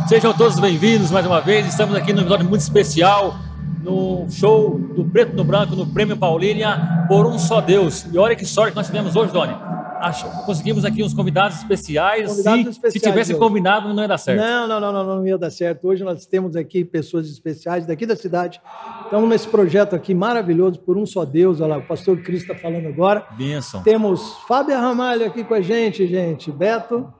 Sejam todos bem-vindos mais uma vez. Estamos aqui num episódio muito especial, no show do Preto no Branco, no Prêmio Paulínia, Por Um Só Deus. E olha que sorte que nós tivemos hoje, Doni. Conseguimos aqui uns convidados especiais. Se tivesse hoje combinado, não ia dar certo. Não ia dar certo. Hoje nós temos aqui pessoas especiais daqui da cidade. Estamos nesse projeto aqui maravilhoso, Por Um Só Deus. Olha lá, o pastor Cris está falando agora. Bênção. Temos Fábio Ramalho aqui com a gente, Beto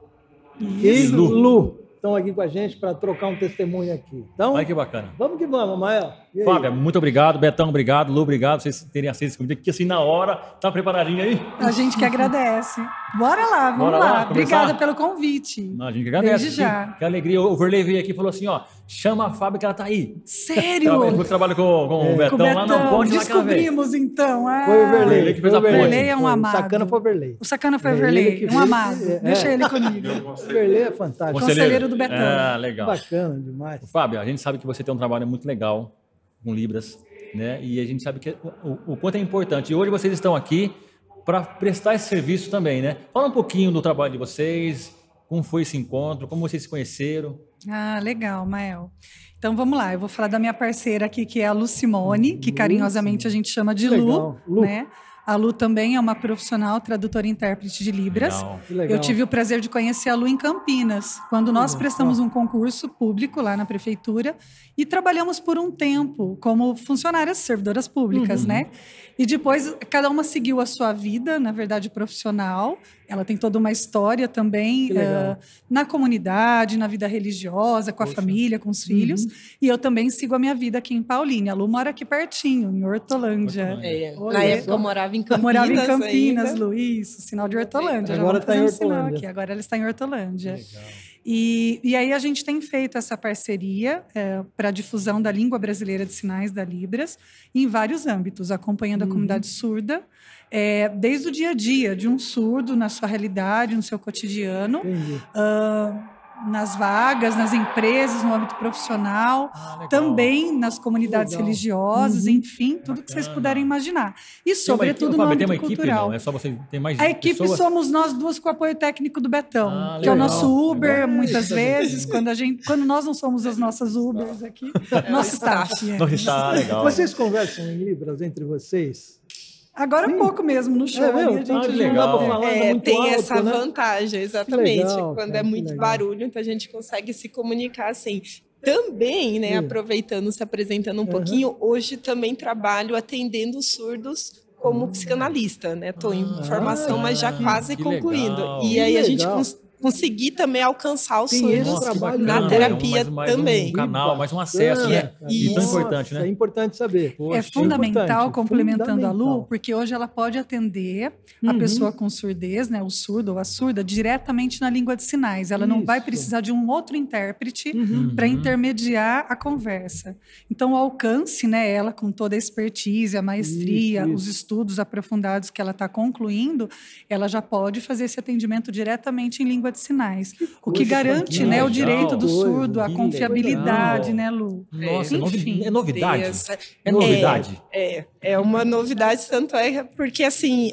e Lu. Estão aqui com a gente para trocar um testemunho aqui. Então, olha que bacana. Vamos que vamos, Mael. Fábio, muito obrigado. Betão, obrigado. Lu, obrigado. Vocês terem aceito esse convite aqui assim na hora. Tá preparadinho aí? A gente que agradece. Bora lá, vamos lá. Obrigada pelo convite. Não, a gente que agradece. Desde já. Que alegria. O Verley veio aqui e falou assim, ó, chama a Fábio que ela tá aí. Sério? Eu trabalho com o Betão lá, não pode lá. Descobrimos então. Foi o Verley que fez a ponte. O Verley é um amado. O sacana foi o Verley. O sacana foi o Verley, um amado. Deixa ele comigo. O Verley é fantástico. Conselheiro do Betão. Ah, legal. Bacana demais. Fábio, a gente sabe que você tem um trabalho muito legal com Libras, né? E a gente sabe que o quanto é importante. E hoje vocês estão aqui para prestar esse serviço também, né? Fala um pouquinho do trabalho de vocês, como foi esse encontro, como vocês se conheceram. Ah, legal, Mael. Então vamos lá, eu vou falar da minha parceira aqui, que é a Lu Simone, que carinhosamente a gente chama de Lu, né? A Lu também é uma profissional tradutora e intérprete de Libras. Legal. Eu tive o prazer de conhecer a Lu em Campinas, quando nós prestamos um concurso público lá na prefeitura e trabalhamos por um tempo como funcionárias servidoras públicas, né? E depois cada uma seguiu a sua vida, na verdade profissional. Ela tem toda uma história também na comunidade, na vida religiosa, com a família, com os filhos. E eu também sigo a minha vida aqui em Paulínia. A Lu mora aqui pertinho, em Hortolândia. Na época eu morava em Campinas. Morava em Campinas, Luiz, sinal de Hortolândia. Agora está em Hortolândia. Aqui. Agora ela está em Hortolândia. Legal. E aí a gente tem feito essa parceria para a difusão da língua brasileira de sinais da Libras em vários âmbitos, acompanhando a comunidade surda, desde o dia a dia de um surdo na sua realidade, no seu cotidiano, nas vagas, nas empresas, no âmbito profissional, também nas comunidades religiosas, enfim, tudo que vocês puderem imaginar. E, sobretudo, no âmbito cultural. Equipe, não? É só você ter mais a equipe pessoas? Somos nós duas com o apoio técnico do Betão, que é o nosso Uber, muitas vezes, quando nós não somos as nossas Ubers aqui, nosso staff. Legal. Vocês conversam em Libras entre vocês? Agora um pouco mesmo, no show. A gente não dá para falar muito tem alto, essa né? vantagem, exatamente. Legal, quando é muito barulho, então a gente consegue se comunicar assim. Também, né, aproveitando, se apresentando um pouquinho, hoje também trabalho atendendo surdos como psicanalista, né? Estou em formação, mas já quase concluindo. Legal. E aí a gente conseguir também alcançar os surdos na terapia também. Um canal, mais um acesso, né? E tão importante, né? É importante saber. É fundamental, complementando a Lu, porque hoje ela pode atender a pessoa com surdez, né, o surdo ou a surda, diretamente na língua de sinais. Ela não vai precisar de um outro intérprete para intermediar a conversa. Então, o alcance, né, ela com toda a expertise, a maestria, os estudos aprofundados que ela está concluindo, ela já pode fazer esse atendimento diretamente em língua de sinais. O que garante, né, o direito do surdo, a confiabilidade, né, Lu? Nossa, enfim. É novidade. É novidade. É uma novidade, tanto é porque, assim,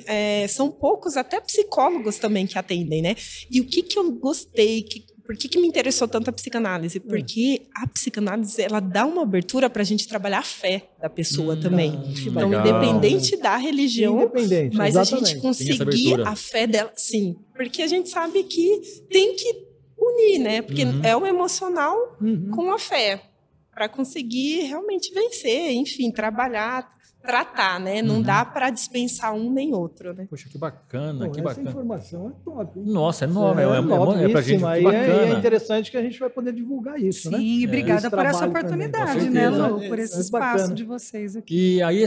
são poucos, até psicólogos também que atendem, né? E o que eu gostei, Por que me interessou tanto a psicanálise? Porque a psicanálise, ela dá uma abertura para a gente trabalhar a fé da pessoa também. Então, independente da religião, mas a gente conseguir a fé dela, sim. Porque a gente sabe que tem que unir, né? Porque é o emocional com a fé, para conseguir realmente vencer, enfim, trabalhar, tratar, né? Não dá para dispensar um nem outro, né? Poxa, que bacana, que essa bacana. informação é top. Hein? Nossa, é nova, é pra gente, que bacana. É interessante que a gente vai poder divulgar isso, né? Sim, e obrigada por essa oportunidade, né, Lu? Por esse espaço de vocês aqui. E aí,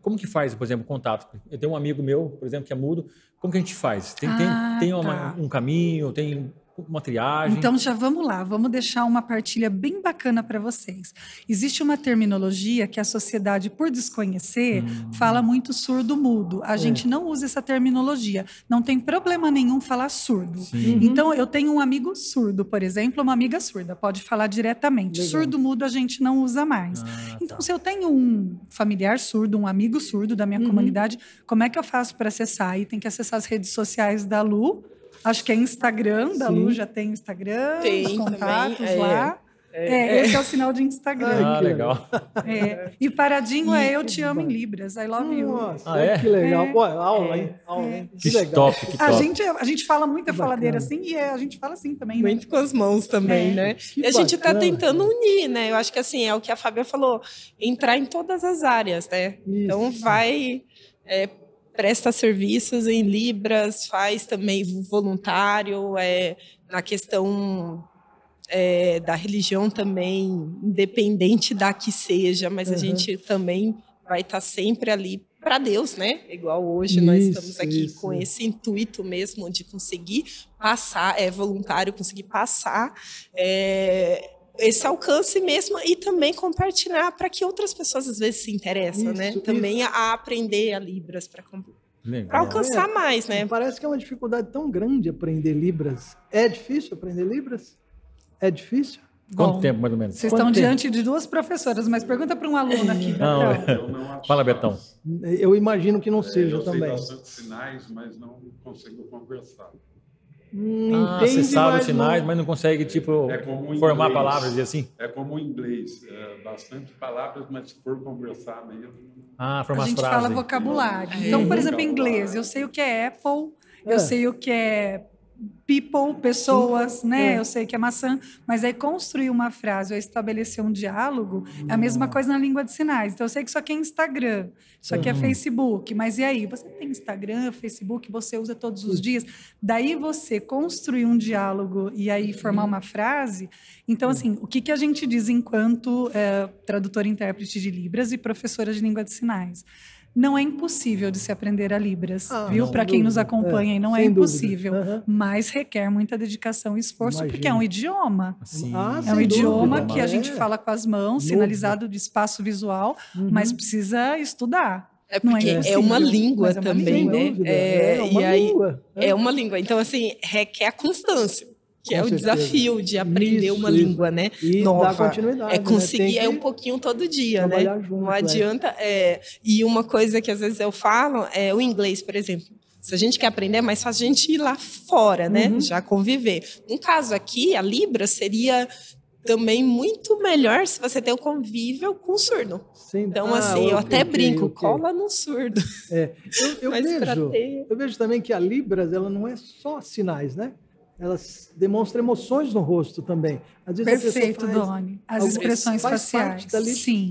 como que faz, por exemplo, o contato? Eu tenho um amigo meu, por exemplo, que é mudo. Como que a gente faz? Tem um caminho, tem uma triagem? Então já vamos lá, vamos deixar uma partilha bem bacana para vocês. Existe uma terminologia que a sociedade, por desconhecer, fala muito surdo-mudo. A gente não usa essa terminologia. Não tem problema nenhum falar surdo. Então eu tenho um amigo surdo, por exemplo, uma amiga surda, pode falar diretamente. Surdo-mudo a gente não usa mais. Então se eu tenho um familiar surdo, um amigo surdo da minha comunidade, como é que eu faço para acessar? Aí tem que acessar as redes sociais da Lu. Acho que é Instagram, da Lu já tem Instagram, os contatos lá. Esse é o sinal de Instagram. Legal. E paradinho Eu Te Amo em Libras, I Love You. Nossa, que legal. Pô, aula, hein? Que legal. Top, que top. A gente fala muita faladeira assim e a gente fala assim também. Muito com as mãos também, né? E a gente está tentando unir, né? Eu acho que assim, é o que a Fábia falou, entrar em todas as áreas, né? Isso. Então vai... presta serviços em Libras, faz também voluntário, na questão da religião também, independente da que seja, mas a gente também vai estar sempre ali para Deus, né? Igual hoje nós estamos aqui com esse intuito mesmo de conseguir passar, voluntário, conseguir passar esse alcance mesmo e também compartilhar para que outras pessoas às vezes se interessam, né? Também a aprender a Libras para alcançar mais, né? Parece que é uma dificuldade tão grande aprender Libras. É difícil aprender Libras? É difícil? Quanto tempo, mais ou menos? Vocês estão diante de duas professoras, mas pergunta para um aluno aqui. Fala, Betão. Eu imagino que não seja também. Eu sei bastante sinais, mas não consigo conversar. Você sabe os sinais, mas não consegue, formar palavras e assim? É como o inglês. Bastante palavras, mas se for conversar mesmo... formar a gente frases. Fala vocabulário. Então, por exemplo, em inglês, eu sei o que é Apple, eu sei o que é people, pessoas, né? Eu sei que é maçã, mas aí construir uma frase ou estabelecer um diálogo é a mesma coisa na língua de sinais. Então eu sei que isso aqui é Instagram, isso aqui é Facebook, mas e aí? Você tem Instagram, Facebook, você usa todos os dias, daí você construir um diálogo e aí formar uma frase. Então, assim, o que a gente diz enquanto tradutora e intérprete de Libras e professora de língua de sinais? Não é impossível de se aprender a Libras, viu? Para quem nos acompanha, e não é impossível, mas requer muita dedicação e esforço, porque é um idioma. É um idioma que a gente fala com as mãos, sinalizado de espaço visual, mas precisa estudar. Porque é uma língua também, né? É uma língua. Então, assim, requer a constância. Que é o desafio de aprender uma língua, né? E nova. Dar continuidade, é conseguir, um pouquinho todo dia, né? Junto, não adianta. E uma coisa que às vezes eu falo é o inglês, por exemplo. Se a gente quer aprender, é mais fácil a gente ir lá fora, né? Já conviver. No caso aqui, a Libra seria também muito melhor se você tem o convívio com o surdo. Sim. Então, assim, eu até brinco, cola no surdo. Eu vejo também que a Libras, ela não é só sinais, né? Elas demonstram emoções no rosto também. Às vezes perfeito, Doni. As expressões faciais. Sim.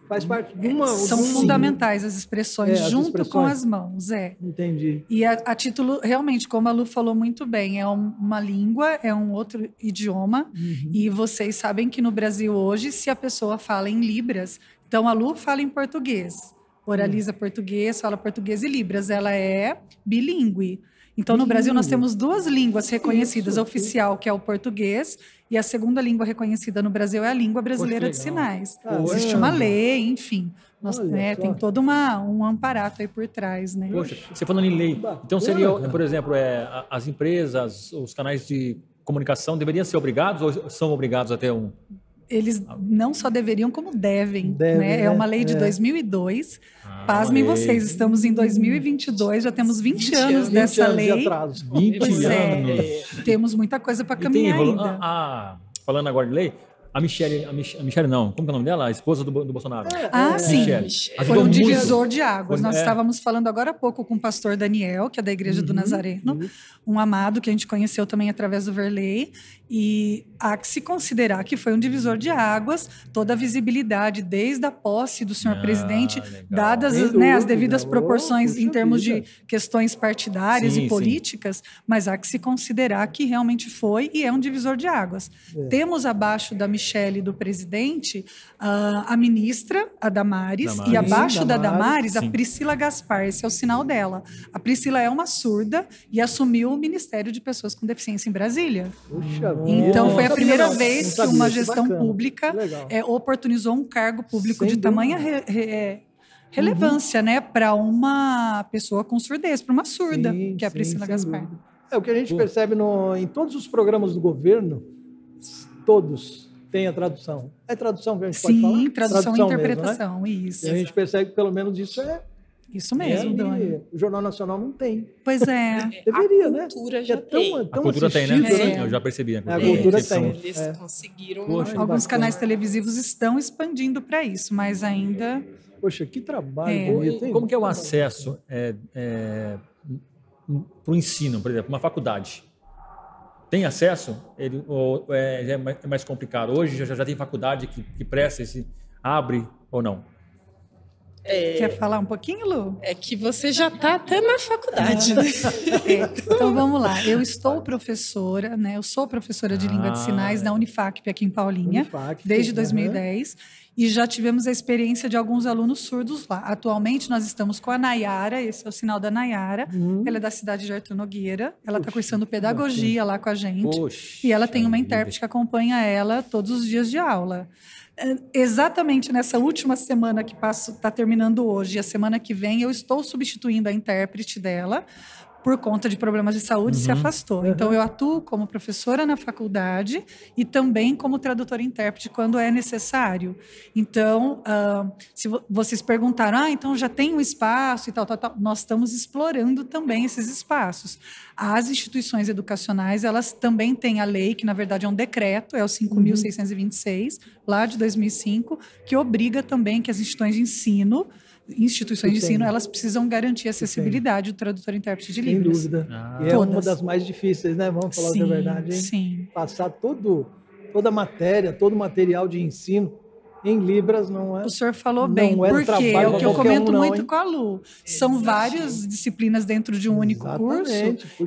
Faz parte de uma... São fundamentais as expressões, junto com as mãos. Entendi. E a título, realmente, como a Lu falou muito bem, é uma língua, é um outro idioma. E vocês sabem que no Brasil hoje, se a pessoa fala em Libras, então a Lu fala em português, oraliza português, fala português e Libras. Ela é bilíngue. Então, no Brasil, nós temos duas línguas reconhecidas, a oficial, que é o português, e a segunda língua reconhecida no Brasil é a língua brasileira de sinais. Existe uma lei, enfim. Tem todo um amparato aí por trás, né? Poxa, você falando em lei, então seria, por exemplo, as empresas, os canais de comunicação deveriam ser obrigados ou são obrigados a ter um... eles não só deveriam, como devem. Né? É uma lei de 2002. Pasmem vocês, estamos em 2022, já temos 20 anos dessa lei. 20 anos de atraso. 20 anos. Temos muita coisa para caminhar ainda. Falando agora de lei, a Michele não, como que é o nome dela? A esposa do Bolsonaro. Sim. Michele. Foi um divisor de águas. Nós estávamos falando agora há pouco com o pastor Daniel, que é da Igreja do Nazareno, um amado que a gente conheceu também através do Verley, e há que se considerar que foi um divisor de águas, toda a visibilidade desde a posse do senhor presidente, dadas as devidas proporções em termos de questões partidárias e políticas, mas há que se considerar que realmente foi e é um divisor de águas. Temos abaixo da Michele e do presidente a ministra, a Damares, e abaixo da Damares, a Priscila Gaspar. Esse é o sinal dela. A Priscila é uma surda e assumiu o Ministério de Pessoas com Deficiência em Brasília. Puxa, então, foi a primeira vez que uma gestão pública oportunizou um cargo público de tamanha relevância, né, para uma pessoa com surdez, para uma surda, que é a Priscila Gaspar. É o que a gente percebe em todos os programas do governo, todos têm a tradução. É tradução que a gente pode falar? Sim, tradução e interpretação, mesmo, né? Isso. E a gente percebe que pelo menos isso Isso mesmo, Doni. O Jornal Nacional não tem. Pois é. Deveria, né? A cultura já tem. A cultura tem, né? Eu já percebi. A cultura tem. Eles conseguiram... Alguns canais televisivos estão expandindo para isso, mas ainda... Poxa, que trabalho bonito, hein? Como que é o acesso para o ensino, por exemplo, uma faculdade? Tem acesso? Ou é mais complicado? Hoje já tem faculdade que presta abre ou não? Quer falar um pouquinho, Lu? É que você já está até na faculdade. Né? Então, vamos lá. Eu estou professora, né? Eu sou professora de língua de sinais na Unifacp, aqui em Paulinha, desde 2010. E já tivemos a experiência de alguns alunos surdos lá. Atualmente, nós estamos com a Nayara, esse é o sinal da Nayara. Ela é da cidade de Arthur Nogueira. Ela está cursando pedagogia lá com a gente. E ela tem uma intérprete que acompanha ela todos os dias de aula. Exatamente nessa última semana que está terminando hoje, a semana que vem, eu estou substituindo a intérprete dela, por conta de problemas de saúde, se afastou. Então, eu atuo como professora na faculdade e também como tradutora e intérprete quando é necessário. Então, se vocês perguntaram, então já tem um espaço e tal, nós estamos explorando também esses espaços. As instituições educacionais, elas também têm a lei, que na verdade é um decreto, é o 5.626, lá de 2005, que obriga também que as instituições de ensino, elas precisam garantir a acessibilidade do tradutor e intérprete de Libras. Sem dúvida. E é uma das mais difíceis, né? Vamos falar a verdade, hein? Sim. Passar toda a matéria, todo o material de ensino em Libras não é. O senhor falou bem, porque é o que eu comento muito com a Lu. São várias disciplinas dentro de um único curso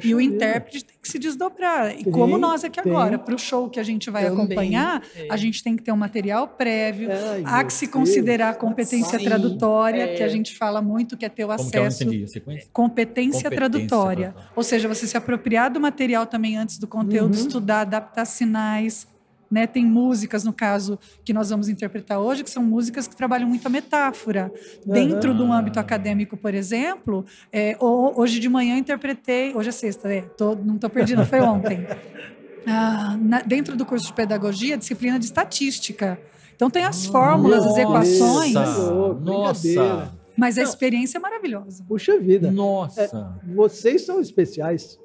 e o intérprete tem que se desdobrar. E como nós aqui agora, para o show que a gente vai acompanhar, a gente tem que ter um material prévio, há que se considerar a competência tradutória, que a gente fala muito, que é ter o acesso. Competência tradutória. Ou seja, você se apropriar do material também antes do conteúdo, estudar, adaptar sinais. Né, tem músicas, no caso, que nós vamos interpretar hoje, que são músicas que trabalham muito a metáfora. Dentro do âmbito acadêmico, por exemplo, hoje de manhã eu interpretei... Hoje é sexta, não estou perdida, foi ontem. Dentro do curso de pedagogia, disciplina de estatística. Então tem as fórmulas, as equações. Nossa! Mas a experiência é maravilhosa. Puxa vida. Nossa! Vocês são especiais.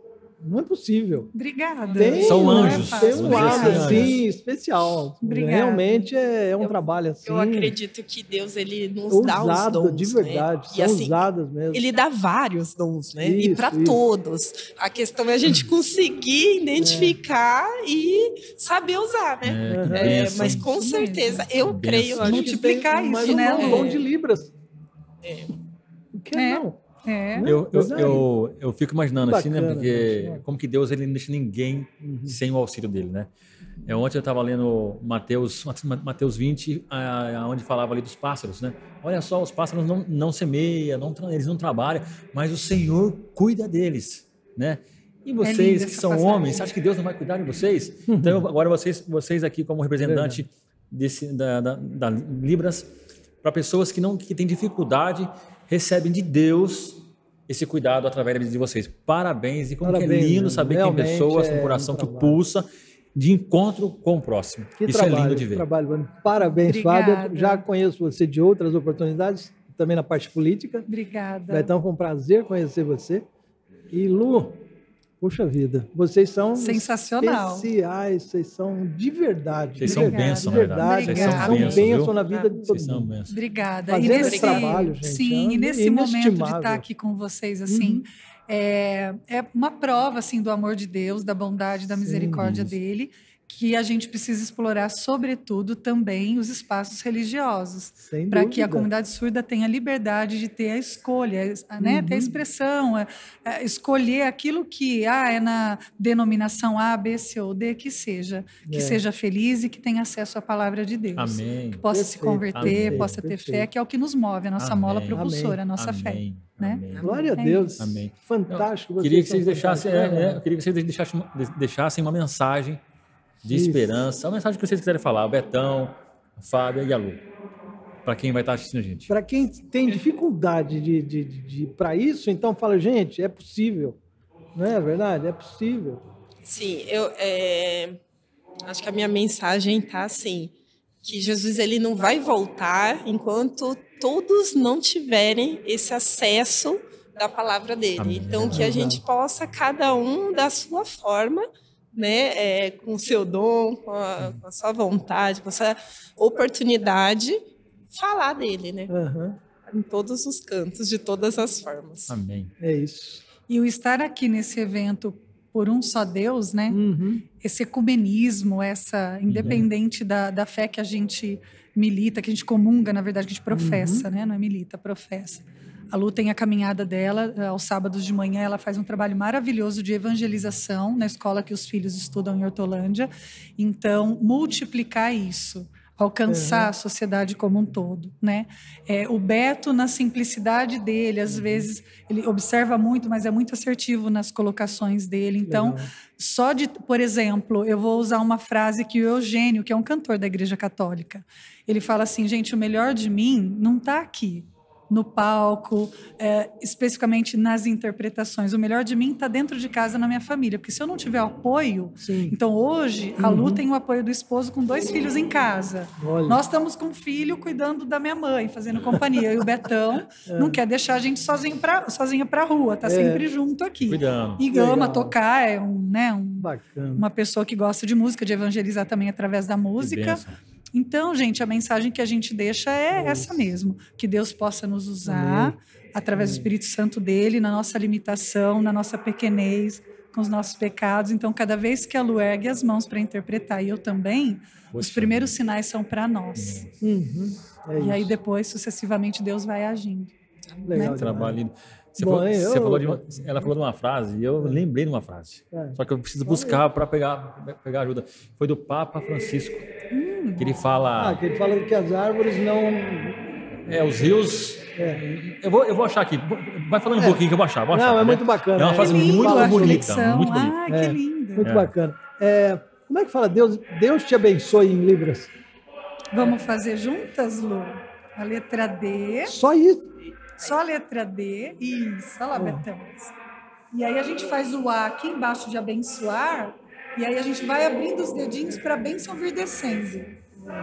Não é possível. Obrigada. São anjos. Tem um lado, assim, especial. Obrigada. Realmente é um trabalho assim. Eu acredito que Deus, ele nos dá os dons. De verdade, né? são assim, usados mesmo. Ele dá vários dons, né? E para todos. A questão é a gente conseguir identificar e saber usar, né? Mas com certeza, eu creio... Multiplicar isso, né? Um dom de Libras. O que não? Eu fico imaginando assim, né? Porque como que Deus ele não deixa ninguém sem o auxílio dele, né? Ontem eu estava lendo Mateus 20, onde falava ali dos pássaros, né? Olha só, os pássaros não semeiam, eles não trabalham, mas o Senhor cuida deles, né? E vocês que são homens, você acha que Deus não vai cuidar de vocês? Então agora vocês aqui como representante da Libras, para pessoas que têm dificuldade, recebem de Deus esse cuidado através de vocês. Parabéns, e como que é lindo saber que tem pessoas com coração que pulsa de encontro com o próximo. Que Isso trabalho, é lindo de ver. Trabalho. Parabéns, Obrigada. Fábio. Já conheço você de outras oportunidades, também na parte política. Obrigada. Então, foi um prazer conhecer você. E Lu, puxa vida, vocês são sensacional, especiais, vocês são de verdade. Vocês são bênção, na verdade. Vocês São são bênção, bênção na vida de todo mundo. bênção. Obrigada. Fazendo E nesse esse trabalho, gente, sim, e nesse momento de inestimável. estar aqui com vocês, assim, é uma prova, assim, do amor de Deus, da bondade, da misericórdia dele, que a gente precisa explorar, sobretudo, também os espaços religiosos, para que a comunidade surda tenha liberdade de ter a escolha, né? Ter a expressão, escolher aquilo que é na denominação A, B, C ou D, que seja feliz e que tenha acesso à palavra de Deus. Amém. Que possa se converter, possa ter fé, que é o que nos move, a nossa mola propulsora, a nossa fé. Né? Glória a Deus. Amém. Fantástico. Queria que vocês deixassem uma mensagem de esperança, uma mensagem que vocês quiserem falar, o Betão, a Fábia e a Lu, para quem vai estar assistindo a gente. Para quem tem dificuldade de para isso, então fala, gente, é possível, não é verdade? É possível. Sim, eu acho que a minha mensagem está assim, que Jesus ele não vai voltar enquanto todos não tiverem esse acesso da palavra dele. Amém. Então, que a gente possa, cada um da sua forma, né, com o seu dom, com a sua vontade, com a sua oportunidade, falar dele, né? Em todos os cantos, de todas as formas. Amém. É isso. E o estar aqui nesse evento por um só Deus, né? Esse ecumenismo, independente da fé que a gente milita, que a gente comunga, na verdade, que a gente professa, né? Não é milita, professa. A Lu tem a caminhada dela, aos sábados de manhã ela faz um trabalho maravilhoso de evangelização na escola que os filhos estudam em Hortolândia. Então, multiplicar isso, alcançar a sociedade como um todo, né? O Beto, na simplicidade dele, às vezes, ele observa muito, mas é muito assertivo nas colocações dele. Então, por exemplo, eu vou usar uma frase que o Eugênio, que é um cantor da Igreja Católica, ele fala assim, gente, o melhor de mim não está aqui, no palco, especificamente nas interpretações. O melhor de mim está dentro de casa, na minha família, porque se eu não tiver apoio... Então, hoje, a Lu tem o apoio do esposo com 2 filhos em casa. Olha. Nós estamos com um filho cuidando da minha mãe, fazendo companhia. E o Betão não quer deixar a gente sozinha para a rua, está sempre junto aqui. Cuidando. E ama tocar, Bacana. uma pessoa que gosta de música, de evangelizar também através da música. Então, gente, a mensagem que a gente deixa é essa mesmo, que Deus possa nos usar através do Espírito Santo dele, na nossa limitação, na nossa pequenez, com os nossos pecados. Então, cada vez que a Lu ergue as mãos para interpretar, e eu também, os primeiros sinais são para nós. E aí depois, sucessivamente, Deus vai agindo. Legal. Trabalho lindo. Ela falou de uma frase e eu lembrei de uma frase. Só que eu preciso buscar para pegar ajuda. Foi do Papa Francisco. Que ele fala... que ele fala que as árvores não... os rios... Eu vou achar aqui. Vai falando um pouquinho que eu vou achar. Não, é muito bacana. É uma frase muito bonita. Muito bonita. Ah, que lindo. Muito bacana. Como é que fala? Deus te abençoe em Libras. Vamos fazer juntas, Lu? A letra D. Só isso. Só a letra D. Isso. Olha lá, Betão. E aí a gente faz o A aqui embaixo de abençoar. E aí a gente vai abrindo os dedinhos para a bênção vir descendo.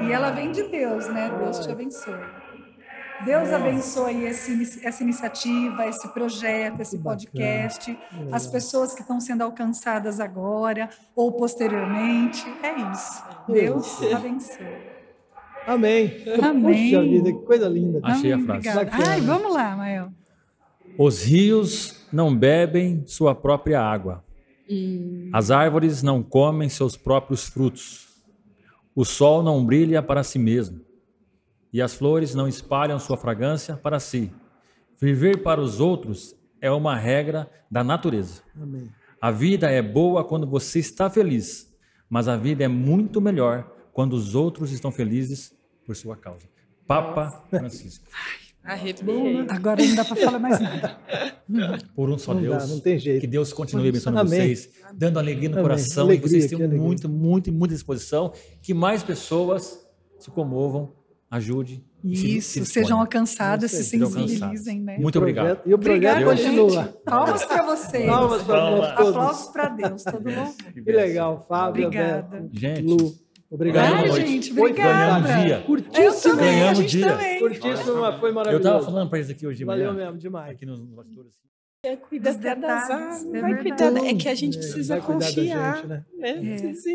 E ela vem de Deus, né? Deus te abençoe. Deus abençoe essa iniciativa, esse projeto, esse podcast, as pessoas que estão sendo alcançadas agora ou posteriormente. É isso. Deus abençoe. Amém. Amém. Puxa vida, que coisa linda. Achei a frase. Ai, vamos lá, Mael. Os rios não bebem sua própria água. As árvores não comem seus próprios frutos. O sol não brilha para si mesmo. E as flores não espalham sua fragrância para si. Viver para os outros é uma regra da natureza. Amém. A vida é boa quando você está feliz, mas a vida é muito melhor quando os outros estão felizes por sua causa. Papa Francisco. Arrepiei. Agora não dá para falar mais nada. Por um só Deus. Não tem jeito. Que Deus continue abençoando Amém. vocês, dando alegria no Amém. coração, Alegria, e vocês tenham que alegria. muita disposição, que mais pessoas se comovam ajude. Isso, sejam alcançadas, se sensibilizem, né? Muito obrigado. E o projeto continua. Palmas para vocês. Palmas para nós todos. Aplausos para Deus, todo mundo. Que legal, Fábio, Obrigada. Alberto, Gente. Lu. Obrigado. Ai, gente, obrigada. Ganhamos dia. Curtíssimo. Ganhamos a gente dia. também. Curtíssimo, mas foi Eu maravilhoso. tava falando para eles aqui hoje de manhã. Valeu mesmo, demais. Aqui nos bastidores. Cuida Dos até das detalhes, águas, é vai verdade. cuidar. É que a gente precisa vai cuidar da confiar, gente, né? Precisa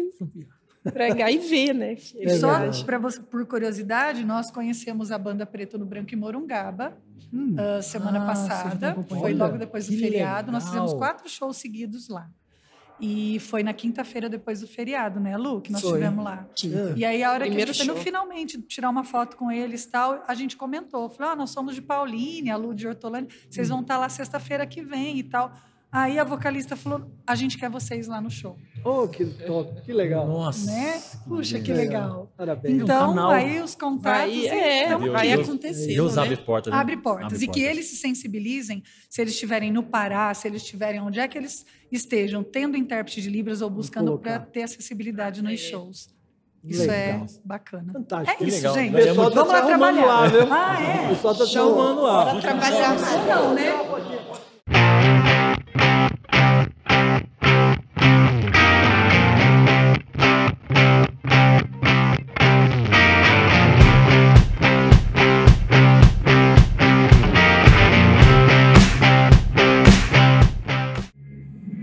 entregar e ver, né? Só verdade. para você, por curiosidade, nós conhecemos a banda Preto no Branco em Morungaba semana passada. Foi logo depois do que feriado. Nós legal. fizemos 4 shows seguidos lá. E foi na quinta-feira depois do feriado, né, Lu? Que nós Foi. estivemos lá. É. E aí, a hora Primeiro que a gente foi show. finalmente tirar uma foto com eles e tal, a gente comentou. Falou, nós somos de Paulínia, a Lu de Hortolândia, vocês vão estar lá sexta-feira que vem e tal. Aí a vocalista falou, a gente quer vocês lá no show. Oh, que top, que legal. Nossa. Né? Puxa, que legal. Parabéns. Então, canal. aí os contatos... Vai acontecer. Deus né? abre portas. né? Abre portas. Abre E que eles se sensibilizem, se eles estiverem no Pará, se eles estiverem onde é que eles estejam, tendo intérprete de Libras ou buscando para ter acessibilidade nos shows. Isso Legal. é bacana. Fantástico. É isso, legal. gente. O pessoal tá Vamos lá se arrumando trabalhar. lá, viu? Ah, é? O pessoal está se arrumando lá. Bora trabalhar. Não, né?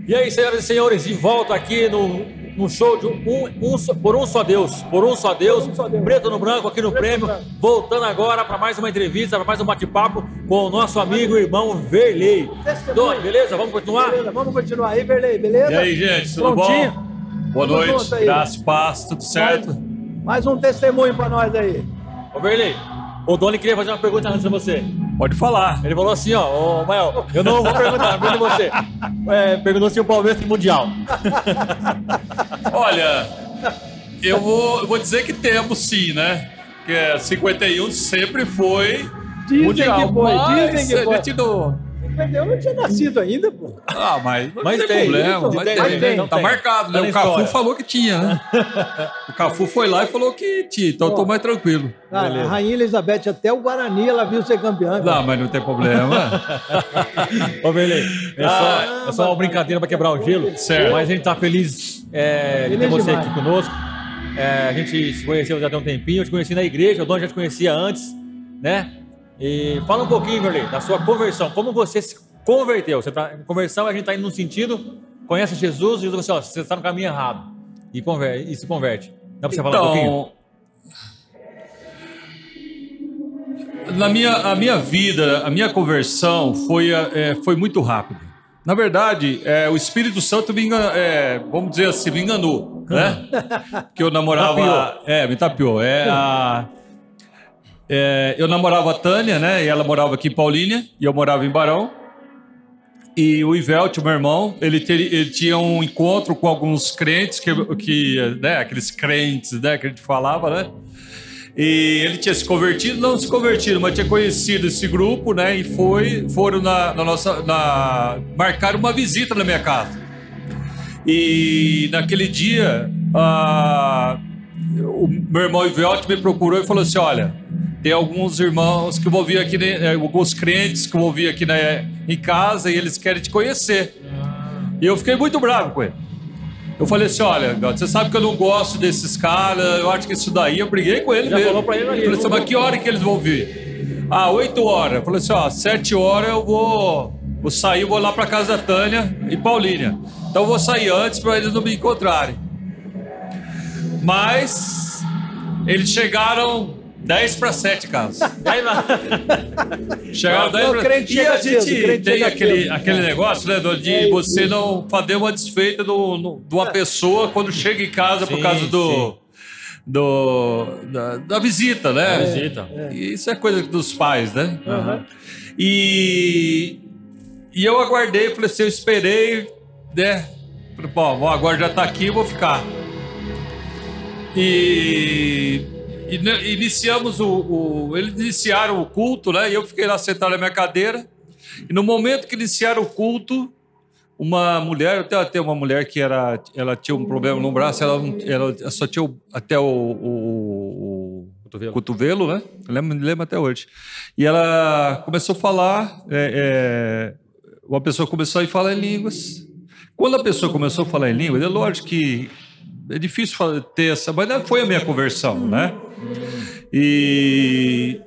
E aí, senhoras e senhores, de volta aqui no show de Por Um Só Deus. Por Um Só Deus, preto no branco aqui no prêmio. Voltando agora para mais uma entrevista, para mais um bate-papo com o nosso amigo e irmão Verley. Doni, beleza? Vamos continuar? Beleza, vamos continuar aí, Verley, beleza? E aí, gente, tudo Prontinho? bom? Boa Tamo noite, junto aí. graças, paz, tudo certo? Mais um testemunho para nós aí. Ô, Verley, o Doni queria fazer uma pergunta antes de você. Pode falar. Ele falou assim, ó, ô, Mael, eu não vou perguntar, pergunta você. Perguntou se o Palmeiras tem mundial. Olha, eu vou dizer que temos sim, né? Que 51 sempre foi Dizem mundial. que foi, mas dizem que foi. a gente não... Eu não tinha nascido ainda, pô. Ah, mas Mas tem tem, problema. isso, Mas tem, tem, tem, Tá tem. marcado, Tá né? na O Cafu história. falou que tinha, né? O Cafu foi lá e falou que tinha, então eu tô mais tranquilo. Cara, a Rainha Elizabeth, até o Guarani, ela viu ser campeã. cara. Não, mas não tem problema. Ô, Verley, é só uma brincadeira para quebrar o gelo. Certo. Mas a gente tá feliz de ter Feliz você demais. aqui conosco. A gente se conheceu já tem um tempinho, eu te conheci na igreja, o Doni já te conhecia antes, né? E fala um pouquinho, Verley, da sua conversão. Como você se converteu? Conversão, a gente tá indo num sentido, conhece Jesus e diz assim, ó, você está no caminho errado. E se converte. Dá para você falar um pouquinho? A minha vida, a minha conversão foi muito rápida. Na verdade, o Espírito Santo me enganou, vamos dizer assim, me enganou, né? Que eu namorava... Me tapeou. Eu namorava a Tânia, né? E ela morava aqui em Paulínia, e eu morava em Barão. E o Ivelto, meu irmão, ele tinha um encontro com alguns crentes, né, aqueles crentes, né, que a gente falava, né? E ele tinha se convertido, não se convertido, mas tinha conhecido esse grupo, né? E foram marcaram uma visita na minha casa. E naquele dia, o meu irmão Ivelto me procurou e falou assim: olha, tem alguns irmãos que vão vir aqui, alguns crentes que vão vir aqui em casa e eles querem te conhecer. E eu fiquei muito bravo com ele. Eu falei assim: olha, você sabe que eu não gosto desses caras, eu acho que isso daí, eu briguei com ele Já mesmo. falou pra ele ali. Eu falei assim: mas que hora que eles vão vir? 8 horas. Eu falei assim: 7 horas eu vou sair, eu vou lá pra casa da Tânia e Paulínia. Então eu vou sair antes para eles não me encontrarem. Mas eles chegaram 10 para 7, Carlos. Chegaram 10 para 7. E a gente tem aquele negócio, né, de você não fazer uma desfeita de uma pessoa quando chega em casa por causa da visita, né? Visita. E isso é coisa dos pais, né? E eu aguardei, falei assim, eu esperei, né? Falei, bom, agora já tá aqui, eu vou ficar. E iniciamos eles iniciaram o culto, né? E eu fiquei lá sentado na minha cadeira. E no momento que iniciaram o culto, uma mulher, até uma mulher que ela tinha um problema no braço, ela só tinha até o cotovelo, né? Eu lembro até hoje. E ela começou a falar, uma pessoa começou a falar em línguas. Quando a pessoa começou a falar em línguas, é lógico que é difícil ter essa, mas foi a minha conversão, né? E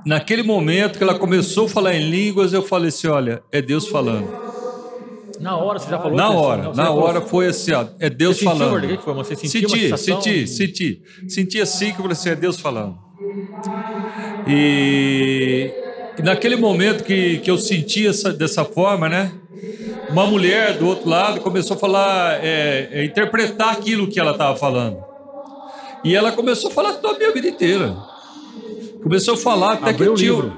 naquele momento que ela começou a falar em línguas, eu falei assim, olha, é Deus falando. Na hora você já falou? Na hora foi assim, ó, é Deus falando. O que foi? Você sentiu uma sensação? Senti assim que eu falei assim, é Deus falando. E naquele momento que eu senti dessa forma, né? Uma mulher do outro lado começou a falar, interpretar aquilo que ela estava falando. E ela começou a falar toda a minha vida inteira. Começou a falar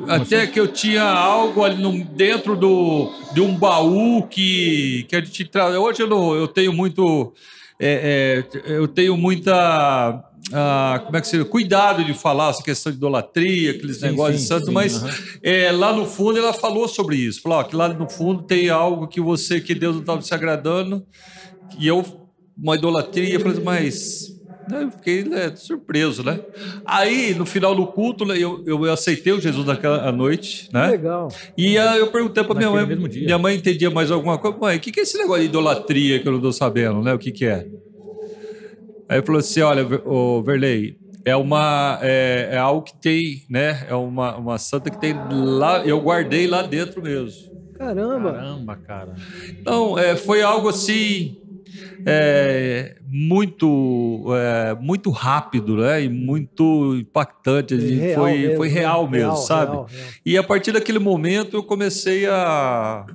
até que eu tinha algo ali dentro de um baú que a gente traz. Hoje eu tenho muito. Eu tenho muita. Como é que se diz? Cuidado de falar essa questão de idolatria, aqueles negócios de santos, mas lá no fundo ela falou sobre isso. Falou que lá no fundo tem algo que Deus não estava se agradando, e uma idolatria. Eu falei, mas. Eu fiquei surpreso, né? Aí, no final do culto, eu aceitei o Jesus naquela noite, né? Legal. E eu perguntei para minha mãe, minha mãe entendia mais alguma coisa. Mãe, o que é esse negócio de idolatria que eu não estou sabendo, né? O que é? Aí falou assim, olha, Verley, é algo que tem, né? É uma santa que tem lá, eu guardei lá dentro mesmo. Caramba, cara. Então, foi algo assim... muito rápido, né? E muito impactante. Foi real mesmo, sabe? Real. E a partir daquele momento eu comecei a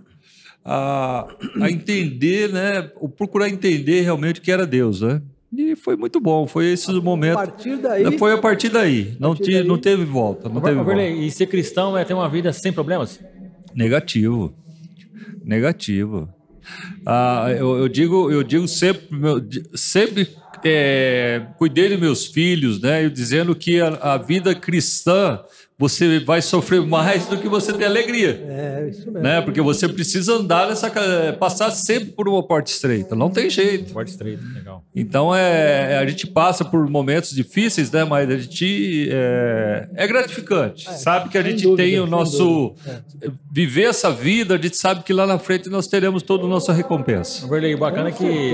entender, né? Procurar entender realmente o que era Deus, né? E foi muito bom, foi esse momento. Foi a partir daí. Não teve volta. E ser cristão é ter uma vida sem problemas? Negativo. Eu digo sempre cuidei dos meus filhos, né? Eu dizendo que a vida cristã você vai sofrer mais do que você ter alegria. Isso mesmo. Né? Porque você precisa andar passar sempre por uma porta estreita. Não tem jeito. Porta estreita, legal. Então a gente passa por momentos difíceis, né? Mas a gente é gratificante. Sabe que a gente tem o nosso viver essa vida. A gente sabe que lá na frente nós teremos toda a nossa recompensa. Verley, bacana que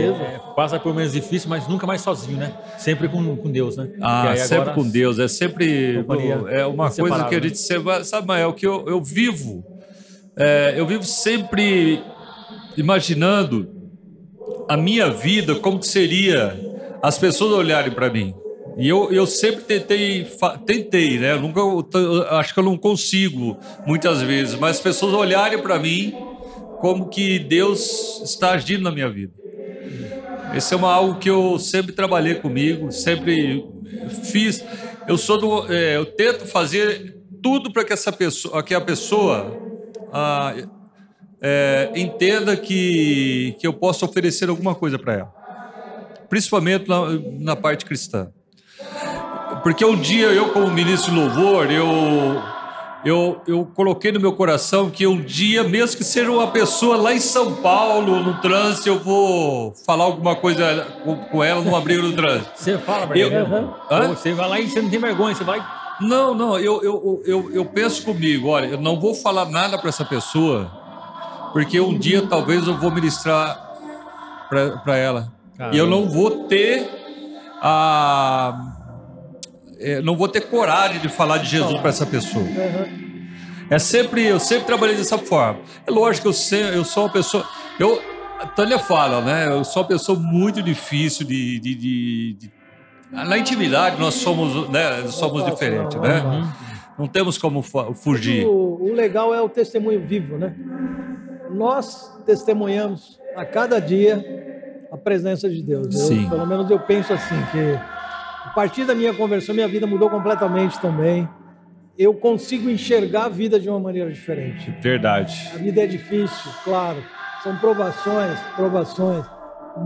passa por momentos difíceis, mas nunca mais sozinho, né? Sempre com Deus, né? Sempre com Deus. É sempre uma coisa que a gente sabe, mas é o que eu vivo. Eu vivo sempre imaginando a minha vida, como que seria as pessoas olharem para mim. E eu sempre tentei, né? Acho que eu não consigo muitas vezes, mas as pessoas olharem para mim como que Deus está agindo na minha vida. Esse é algo que eu sempre trabalhei comigo, sempre fiz. Eu tento fazer tudo para que a pessoa entenda que eu posso oferecer alguma coisa para ela, principalmente na parte cristã. Porque um dia eu, como ministro de louvor, eu coloquei no meu coração que um dia, mesmo que seja uma pessoa lá em São Paulo, no trânsito, eu vou falar alguma coisa com ela numa briga no trânsito. Você fala, você vai lá e você não tem vergonha, você vai... Não, eu penso comigo, olha, eu não vou falar nada para essa pessoa, porque um dia talvez eu vou ministrar para ela. Caramba. E eu não vou ter coragem de falar de Jesus para essa pessoa. Eu sempre trabalhei dessa forma. É lógico que eu sou uma pessoa... A Tânia fala, né? Eu sou uma pessoa muito difícil na intimidade nós somos, né, diferentes, né? Não temos como fugir. O legal é o testemunho vivo, né? Nós testemunhamos a cada dia a presença de Deus. Pelo menos eu penso assim, que a partir da minha conversão, minha vida mudou completamente também. Eu consigo enxergar a vida de uma maneira diferente. Verdade. A vida é difícil, claro. São provações,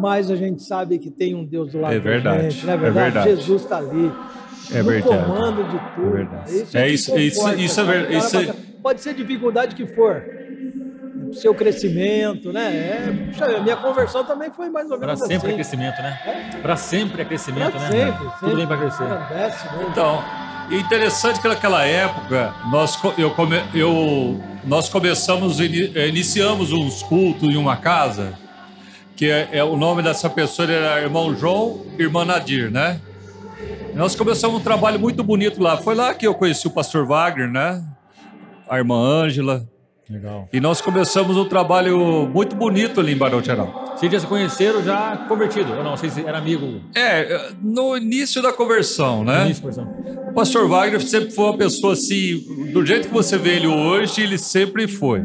mas a gente sabe que tem um Deus do lado da gente, não é verdade? É verdade. Jesus está ali, no comando de tudo. É verdade. Isso é verdade. Pode ser dificuldade que for. seu crescimento, né? Puxa, minha conversão também foi mais ou menos Para sempre assim. é crescimento, né? Para sempre é crescimento, né? Sempre. Tudo bem para crescer. Então, interessante que naquela época nós iniciamos uns cultos em uma casa, que o nome dessa pessoa era Irmão João e Irmã Nadir, né? Nós começamos um trabalho muito bonito lá. Foi lá que eu conheci o pastor Wagner, né? A irmã Ângela. Legal. E nós começamos um trabalho muito bonito ali em Barão Geraldo. Vocês já se conheceram já convertido? Ou não? Vocês eram amigos? No início da conversão, né? No início da conversão. O pastor Wagner sempre foi uma pessoa assim, do jeito que você vê ele hoje, ele sempre foi.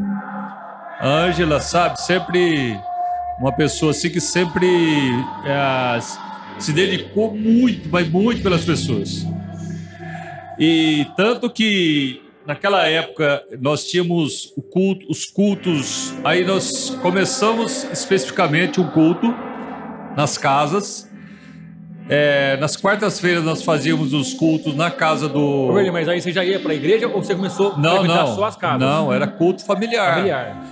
A Ângela, sabe? Sempre uma pessoa assim que sempre se dedicou muito, mas muito pelas pessoas. E tanto que naquela época nós tínhamos os cultos, aí nós começamos especificamente um culto nas casas. Nas quartas-feiras nós fazíamos os cultos na casa do... Mas aí você já ia para a igreja ou você começou a frequentar só as casas? Não, era culto familiar.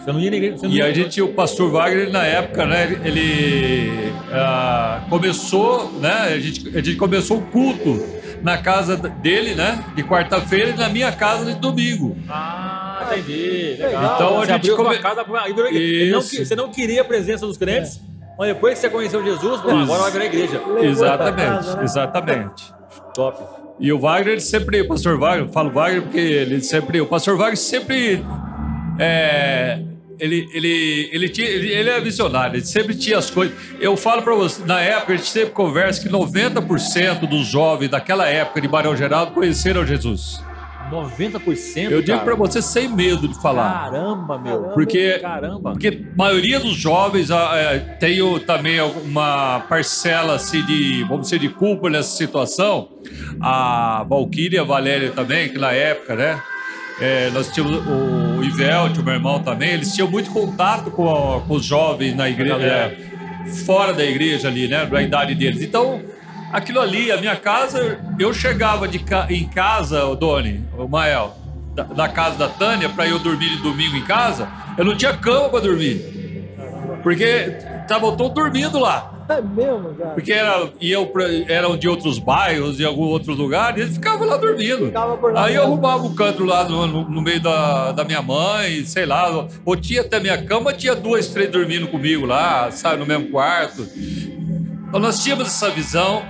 Você não ia na igreja? O pastor Wagner, na época, né, ele começou, né, a gente começou o culto na casa dele, né, de quarta-feira, e na minha casa de domingo. Ah, entendi. Legal. Então você abriu sua casa para a igreja. Você não queria a presença dos crentes? Mas depois que você conheceu Jesus, agora vai virar igreja. Exatamente. Top. E o Wagner, ele sempre, o pastor Wagner, eu falo Wagner porque o pastor Wagner sempre, ele é visionário, ele sempre tinha as coisas. Eu falo para você, na época, a gente sempre conversa que 90% dos jovens daquela época de Barão Geraldo conheceram Jesus. 90%? Eu digo para você sem medo de falar. Caramba, meu. Porque a maioria dos jovens tem também uma parcela assim vamos dizer, de culpa nessa situação. A Valquíria e a Valéria também, que na época, né? Nós tínhamos o Ivelto, meu irmão também, eles tinham muito contato com os jovens na igreja, fora da igreja ali, né? Da idade deles. Então, aquilo ali, a minha casa, eu chegava em casa, o Doni, o Mael, da casa da Tânia, para eu dormir de domingo em casa, eu não tinha cama para dormir. Porque estavam todos dormindo lá. É mesmo, cara? Porque eram de outros bairros, de algum outro lugar, e eles ficavam lá dormindo. Aí eu arrumava um canto lá no meio da minha mãe, sei lá, ou tinha até minha cama, tinha 2, 3 dormindo comigo lá, sabe, no mesmo quarto. Então nós tínhamos essa visão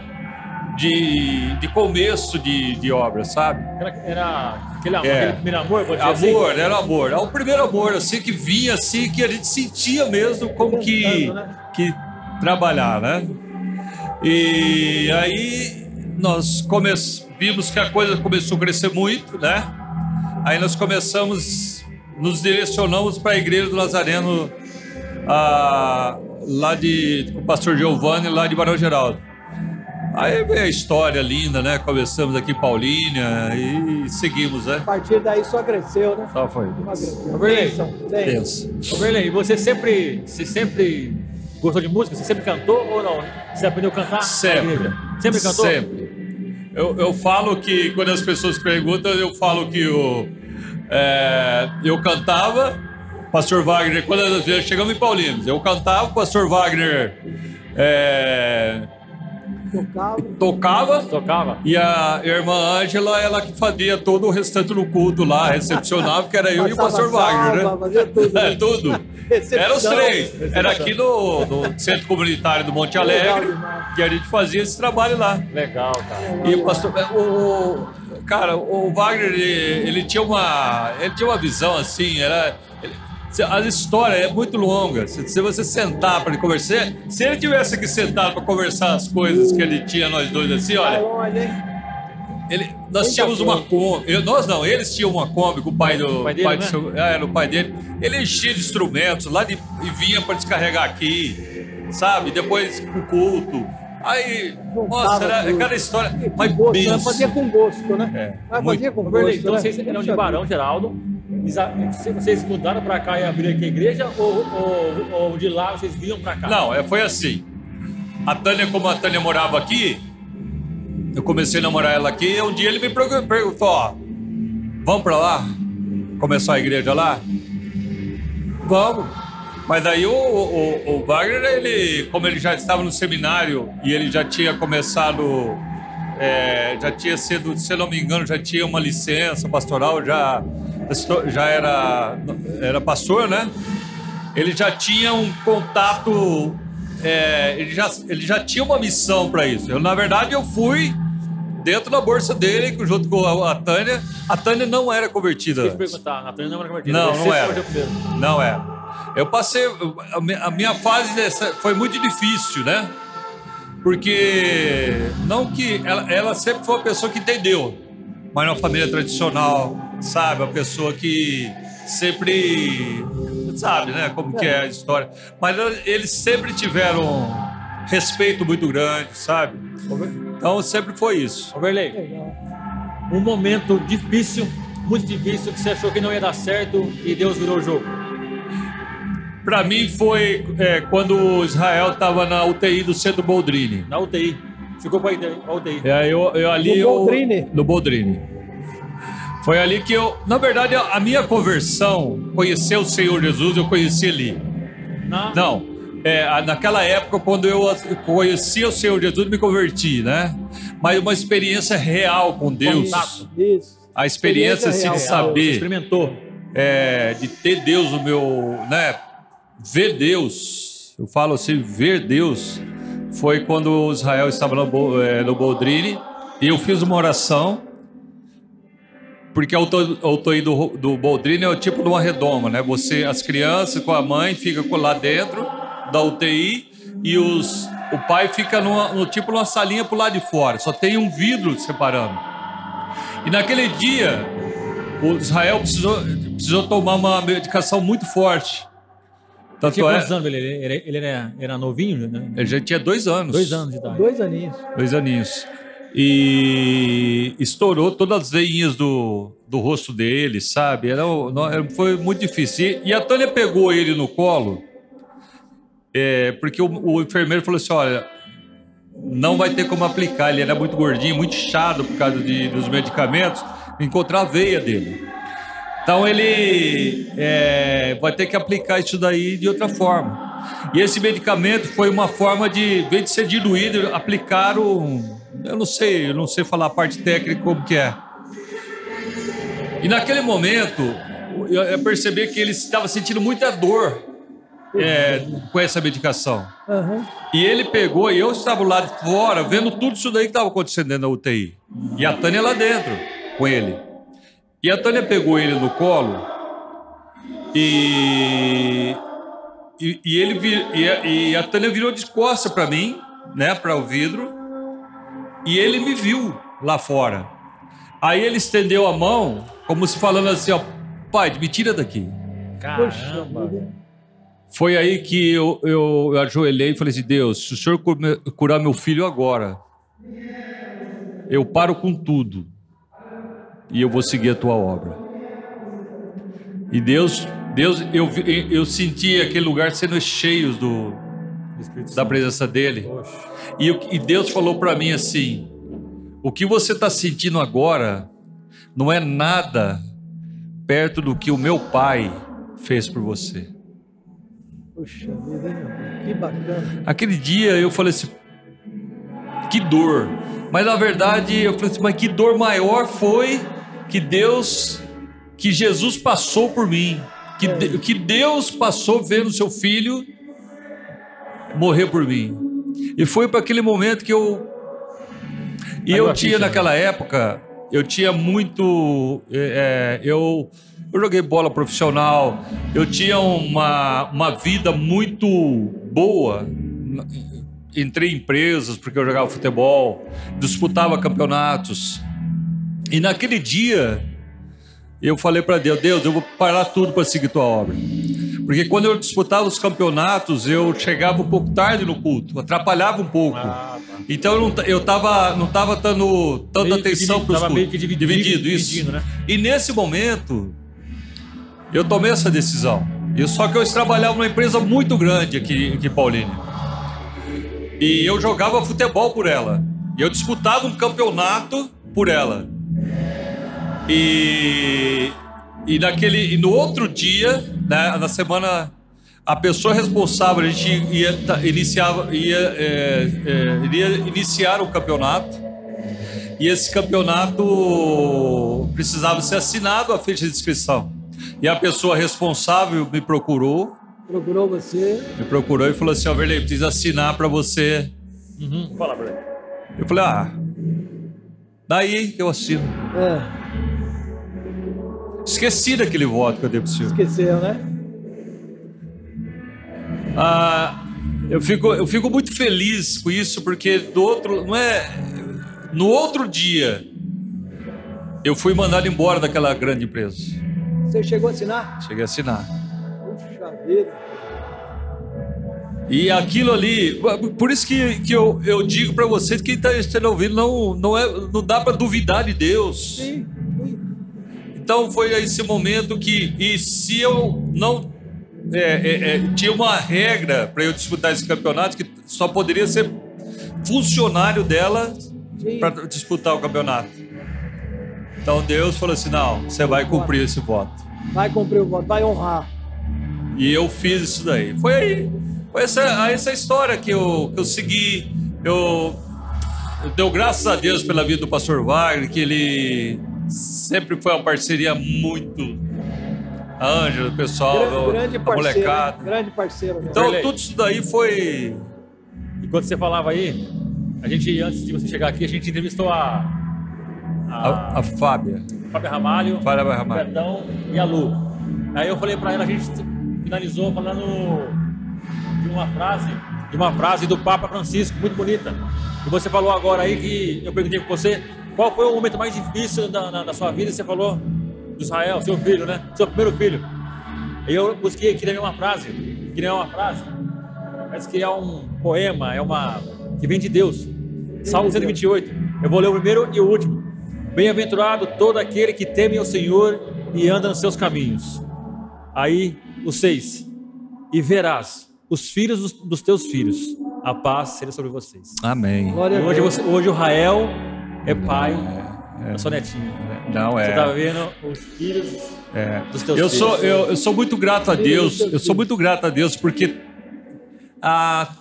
de começo de obra, sabe? Era aquele primeiro amor, pode dizer amor, assim? Era amor. É o primeiro amor, assim, que vinha, assim, que a gente sentia mesmo como que trabalhar, né? E aí nós vimos que a coisa começou a crescer muito, né? Aí nós nos direcionamos para a igreja do Nazareno, lá com o pastor Giovanni, lá de Barão Geraldo. Aí veio a história linda, né? Começamos aqui em Paulínia e seguimos, né? A partir daí só cresceu, né? Só foi. Verley, você sempre gostou de música? Você sempre cantou ou não? Você aprendeu a cantar? Sempre. Sempre cantou? Sempre. Eu falo que, quando as pessoas perguntam, eu falo que eu cantava, pastor Wagner, quando nós chegamos em Paulínia, eu cantava, pastor Wagner... Tocava. E a irmã Ângela, ela que fazia todo o restante do culto lá, recepcionava, que era eu e o pastor Wagner, né? Fazia tudo. Né? Tudo. Era os três. Era aqui no Centro Comunitário do Monte Alegre, que a gente fazia esse trabalho lá. Legal, cara. E o pastor... o Wagner, ele tinha uma visão assim, as histórias é muito longa. Se você sentar para conversar, se ele tivesse que sentar para conversar as coisas que ele tinha, nós dois assim, olha. Nós tínhamos uma Kombi. Eles tinham uma Kombi com o pai era o pai dele. Ele enchia de instrumentos lá e vinha para descarregar aqui, sabe? Depois com o culto. Aí, nossa, era cada história. Mas fazia com gosto, né? Fazia com gosto. Então vocês eram de Barão Geraldo. Vocês mudaram para cá e abriram aqui a igreja ou de lá vocês vinham para cá? Não, foi assim. Como a Tânia morava aqui, eu comecei a namorar ela aqui, e um dia ele me perguntou, vamos para lá? Começar a igreja lá? Vamos. Mas daí o Wagner, ele, como ele já estava no seminário e ele já tinha começado, já tinha sido, se eu não me engano, já tinha uma licença pastoral, já era pastor, né? Ele já tinha um contato, ele já tinha uma missão para isso. Na verdade, eu fui dentro da bolsa dele, junto com a Tânia. A Tânia não era convertida. Deixa eu perguntar, a Tânia não era convertida. Não era. Não era. Eu passei... A minha fase foi muito difícil, né? Porque... Não que... Ela sempre foi uma pessoa que entendeu. Mas uma família tradicional, sabe? Uma pessoa que sempre... Sabe, né? Como que é a história. Mas eles sempre tiveram um respeito muito grande, sabe? Então sempre foi isso. Vanderlei, um momento difícil, muito difícil, que você achou que não ia dar certo e Deus virou o jogo. Para mim foi quando o Israel estava na UTI do Centro Boldrini. Na UTI. Ficou para a UTI. No Boldrini. Foi ali que na verdade, a minha conversão, conhecer o Senhor Jesus, eu conheci ali. Não. Naquela época, quando eu conhecia o Senhor Jesus, me converti, né? Mas uma experiência real com Deus. Isso. A experiência assim, de saber. Você experimentou. De ter Deus no meu... né? Ver Deus. Eu falo assim, ver Deus. Foi quando o Israel estava no Boldrini. E eu fiz uma oração. Porque a UTI do Boldrini é tipo de uma redoma, né? As crianças com a mãe ficam lá dentro da UTI e o pai fica tipo numa salinha pro lado de fora. Só tem um vidro separando. E naquele dia, o Israel precisou tomar uma medicação muito forte. Tanto tinha quantos anos ele era novinho? Né? Ele já tinha 2 anos. 2 anos de idade. 2 aninhos. 2 aninhos. E estourou todas as veinhas do rosto dele, sabe? Foi muito difícil. E a Tânia pegou ele no colo, porque o enfermeiro falou assim, olha, não vai ter como aplicar, ele era muito gordinho, muito inchado por causa dos medicamentos, encontrar a veia dele. Então ele vai ter que aplicar isso daí de outra forma. E esse medicamento foi uma forma de, em vez de ser diluído, aplicar eu não sei falar a parte técnica como que é. E naquele momento, eu percebi que ele estava sentindo muita dor com essa medicação. Uhum. E ele pegou, e eu estava lá de fora, vendo tudo isso daí que estava acontecendo dentro da UTI. E a Tânia lá dentro, com ele. E a Tânia pegou ele no colo e a Tânia virou de costas para mim, né, para o vidro, e ele me viu lá fora. Aí ele estendeu a mão, como se falando assim, ó, pai, me tira daqui. Caramba. Foi aí que eu ajoelhei e falei assim, Deus, se o Senhor curar meu filho agora, eu paro com tudo. E eu vou seguir a tua obra. E Deus, eu senti aquele lugar sendo cheio da presença dele. E Deus falou para mim assim, o que você está sentindo agora não é nada perto do que o meu pai fez por você. Puxa vida, hein, que bacana. Aquele dia eu falei assim, que dor. Mas na verdade eu falei assim, mas que dor maior foi que Jesus passou por mim, que Deus passou vendo seu filho morrer por mim. E foi para aquele momento que eu tinha naquela época, eu tinha muito, eu joguei bola profissional, eu tinha uma vida muito boa. Entrei em empresas porque eu jogava futebol, disputava campeonatos. E naquele dia, eu falei para Deus, eu vou parar tudo para seguir tua obra. Porque quando eu disputava os campeonatos, eu chegava um pouco tarde no culto, atrapalhava um pouco. Então eu não estava dando tanta atenção para os cultos. Meio que dividido, isso. Né? E nesse momento, eu tomei essa decisão. Só que eu trabalhava numa empresa muito grande aqui em Paulínia. E eu jogava futebol por ela. E eu disputava um campeonato por ela. E no outro dia, na semana, a pessoa responsável, a gente iria iniciar o campeonato, e esse campeonato precisava ser assinado a ficha de inscrição. E a pessoa responsável me procurou. Procurou você? Me procurou e falou assim: Verley, precisa assinar para você. Fala, Verley. Eu falei: daí que eu assino. Esqueci daquele voto que eu dei pro senhor. Esqueceu, né? Eu fico muito feliz com isso, porque no outro dia eu fui mandado embora daquela grande empresa. Você chegou a assinar? Cheguei a assinar. Puxa vida. E aquilo ali, por isso que eu digo para vocês, quem está ouvindo, não dá para duvidar de Deus. Sim. Então foi esse momento e se eu não tinha uma regra para eu disputar esse campeonato, que só poderia ser funcionário dela para disputar o campeonato. Então Deus falou assim: não, você vai cumprir esse voto. Vai cumprir o voto, vai honrar. E eu fiz isso daí. Foi essa história que eu segui. Eu dou graças a Deus pela vida do pastor Wagner, que ele sempre foi uma parceria muito... A Ângela, o pessoal, grande a molecada. Grande parceiro. Né? Então tudo isso daí foi... Enquanto você falava aí, antes de você chegar aqui, a gente entrevistou a Fábia. Fábia Ramalho, o Betão e a Lu. Aí eu falei pra ela, a gente finalizou falando de uma frase do Papa Francisco, muito bonita. E você falou agora aí que eu perguntei pra você qual foi o momento mais difícil da sua vida, e você falou de Israel, seu filho, né? Seu primeiro filho. E eu busquei aqui uma frase, que não é uma frase, mas que é um poema, que vem de Deus. Salmo 128. Eu vou ler o primeiro e o último. Bem-aventurado todo aquele que teme ao Senhor e anda nos seus caminhos. Aí, o 6. E verás os filhos dos teus filhos. A paz seja sobre vocês. Amém. Hoje o Rael é pai da sua netinha. Não é. Você está vendo os filhos dos teus filhos. Eu sou muito grato a Deus. Eu sou muito grato a Deus porque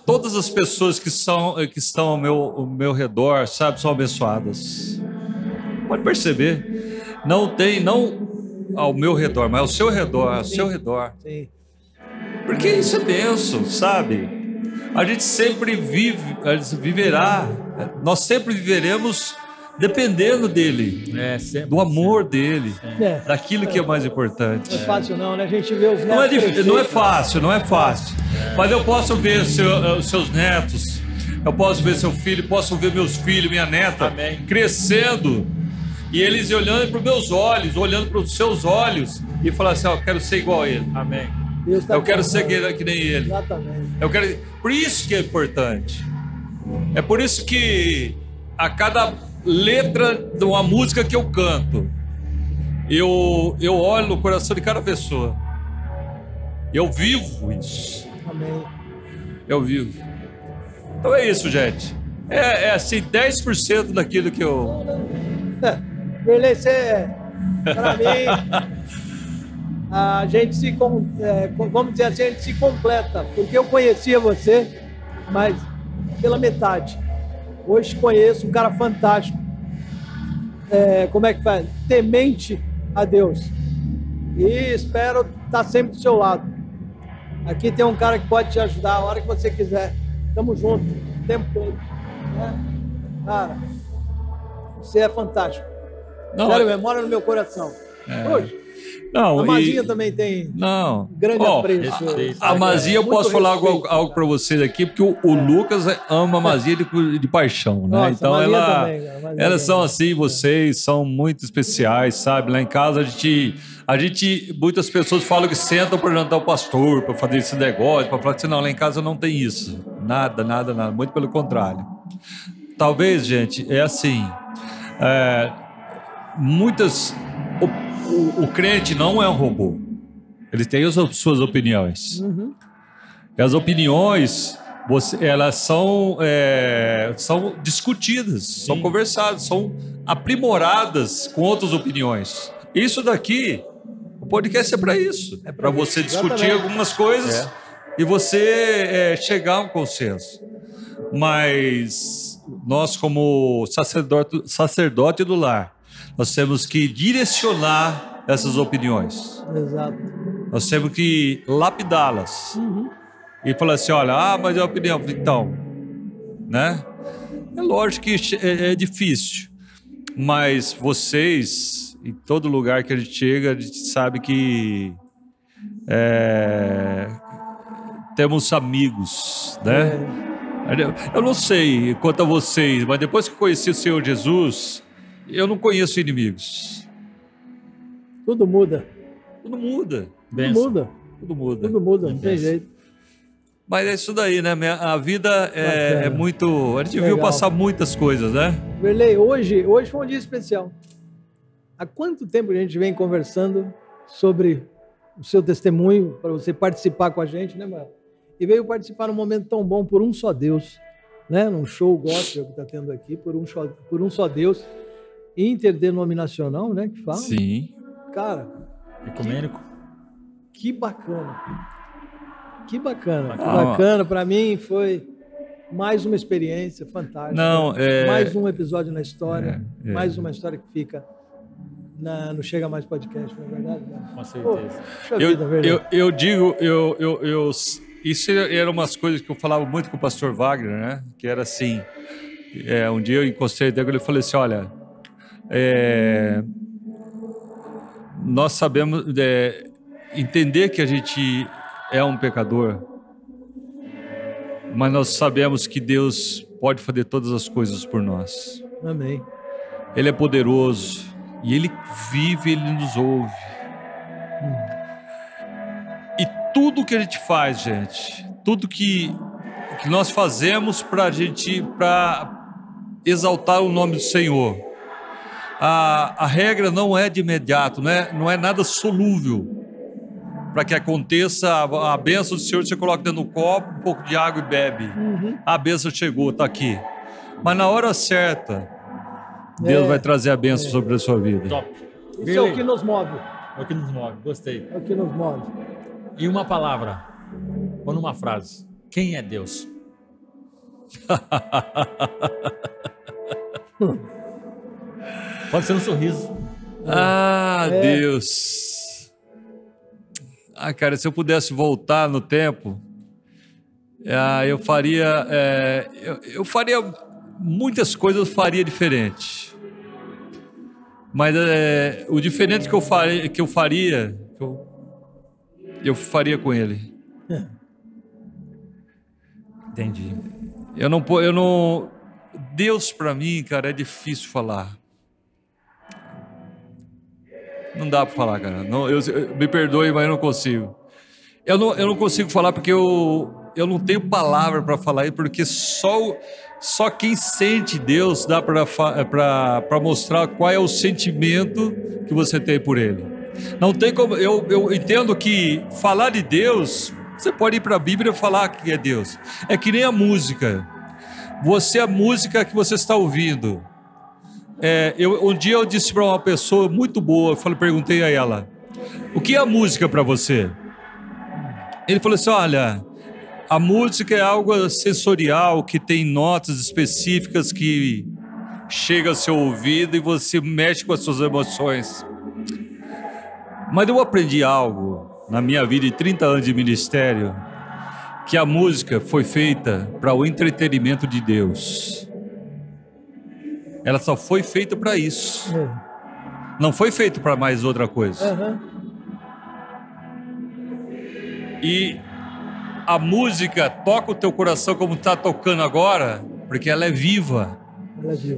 todas as pessoas que estão ao meu redor, sabe, são abençoadas. Pode perceber. Não ao meu redor, mas ao seu redor, Sim. Porque isso é bênção, sabe? A gente sempre viverá, nós sempre viveremos dependendo dele, do amor dele, daquilo que é mais importante. Não é fácil não, né? A gente vê os netos não é fácil. Mas eu posso ver os seus netos, eu posso ver seu filho, posso ver meus filhos, minha neta, crescendo, e eles olhando para os meus olhos, olhando para os seus olhos, e falar assim: eu quero ser igual a ele. Amém. Eu quero ser que nem ele. Exatamente. Por isso que é importante. É por isso que a cada letra de uma música que eu canto, eu olho no coração de cada pessoa. Eu vivo isso. Amém. Eu vivo. Então é isso, gente. É assim, 10% daquilo que eu... Verley, para mim, a gente vamos dizer assim, a gente se completa, porque eu conhecia você, mas pela metade. Hoje conheço um cara fantástico, como é que faz? Temente a Deus, e espero estar sempre do seu lado. Aqui tem um cara que pode te ajudar a hora que você quiser. Tamo junto, o tempo todo, né? Cara, você é fantástico. Sério, mora no meu coração. Hoje. Não, a Mazinha também tem grande apreço. A Mazinha, eu posso falar algo para vocês aqui, porque o Lucas ama a Mazinha de paixão, né? Nossa, então elas são assim, vocês são muito especiais, sabe? Lá em casa a gente muitas pessoas falam que sentam para jantar o pastor, para fazer esse negócio, para falar assim: não, lá em casa não tem isso. Nada, muito pelo contrário. Talvez, gente, é assim, o crente não é um robô. Ele tem as suas opiniões. E as opiniões, elas são discutidas, são conversadas, são aprimoradas com outras opiniões. Isso daqui, O podcast é para isso. É para você discutir algumas coisas e você chegar a um consenso. Mas nós, como sacerdote do lar, nós temos que direcionar essas opiniões. Exato. Nós temos que lapidá-las. E falar assim, olha, mas é a opinião. Então, né? É lógico que é difícil. Mas vocês, em todo lugar que a gente chega, a gente sabe que temos amigos, né? Eu não sei quanto a vocês, mas depois que conheci o Senhor Jesus, eu não conheço inimigos. Tudo muda. Tudo muda. Tudo muda, não tem jeito. Mas é isso daí, né? A vida é muito... A gente viu passar muitas coisas, né? Verley, hoje foi um dia especial. Há quanto tempo a gente vem conversando sobre o seu testemunho, para você participar com a gente, né, Mael? E veio participar num momento tão bom por um só Deus, né? Num show gospel que está tendo aqui, por um só Deus, interdenominacional, né? Que fala. Sim. Cara... Ecumênico. Que bacana. Que bacana. Para mim foi mais uma experiência fantástica. Mais um episódio na história. Mais uma história que fica no Chega Mais Podcast, não é verdade? Né? Com certeza. Eu digo, isso eram umas coisas que eu falava muito com o pastor Wagner, né? Que era assim, um dia eu encostei dele e ele falei assim, olha, nós sabemos entender que a gente é um pecador, mas nós sabemos que Deus pode fazer todas as coisas por nós. Amém. Ele é poderoso e Ele vive, Ele nos ouve. E tudo que a gente faz, gente, tudo que nós fazemos para exaltar o nome do Senhor, a regra não é de imediato, não é nada solúvel. Para que aconteça a bênção do Senhor, você coloca dentro do copo um pouco de água e bebe. A bênção chegou, está aqui. Mas na hora certa, Deus vai trazer a bênção sobre a sua vida. Top. Isso é o que nos move. É o que nos move, gostei. É o que nos move. E uma palavra, ou numa frase, quem é Deus? Pode ser um sorriso. Deus. Cara, se eu pudesse voltar no tempo, eu faria muitas coisas, eu faria diferente. Mas o diferente que eu faria com ele. Entendi. Eu não. Deus para mim, cara, é difícil falar. Não dá para falar, cara. Não, me perdoe, mas eu não consigo. Eu não consigo falar porque eu não tenho palavra para falar isso, porque só quem sente Deus dá para mostrar qual é o sentimento que você tem por Ele. Não tem como. Eu entendo que falar de Deus, você pode ir para a Bíblia e falar que é Deus. É que nem a música. A música que você está ouvindo. Um dia eu disse para uma pessoa muito boa, perguntei a ela, o que é a música para você? Ele falou assim, olha, a música é algo sensorial, que tem notas específicas que chega ao seu ouvido e você mexe com as suas emoções. Mas eu aprendi algo na minha vida de 30 anos de ministério, que a música foi feita para o entretenimento de Deus. Ela só foi feita para isso. Não foi feita para mais outra coisa. E a música toca o teu coração como está tocando agora, porque ela é viva.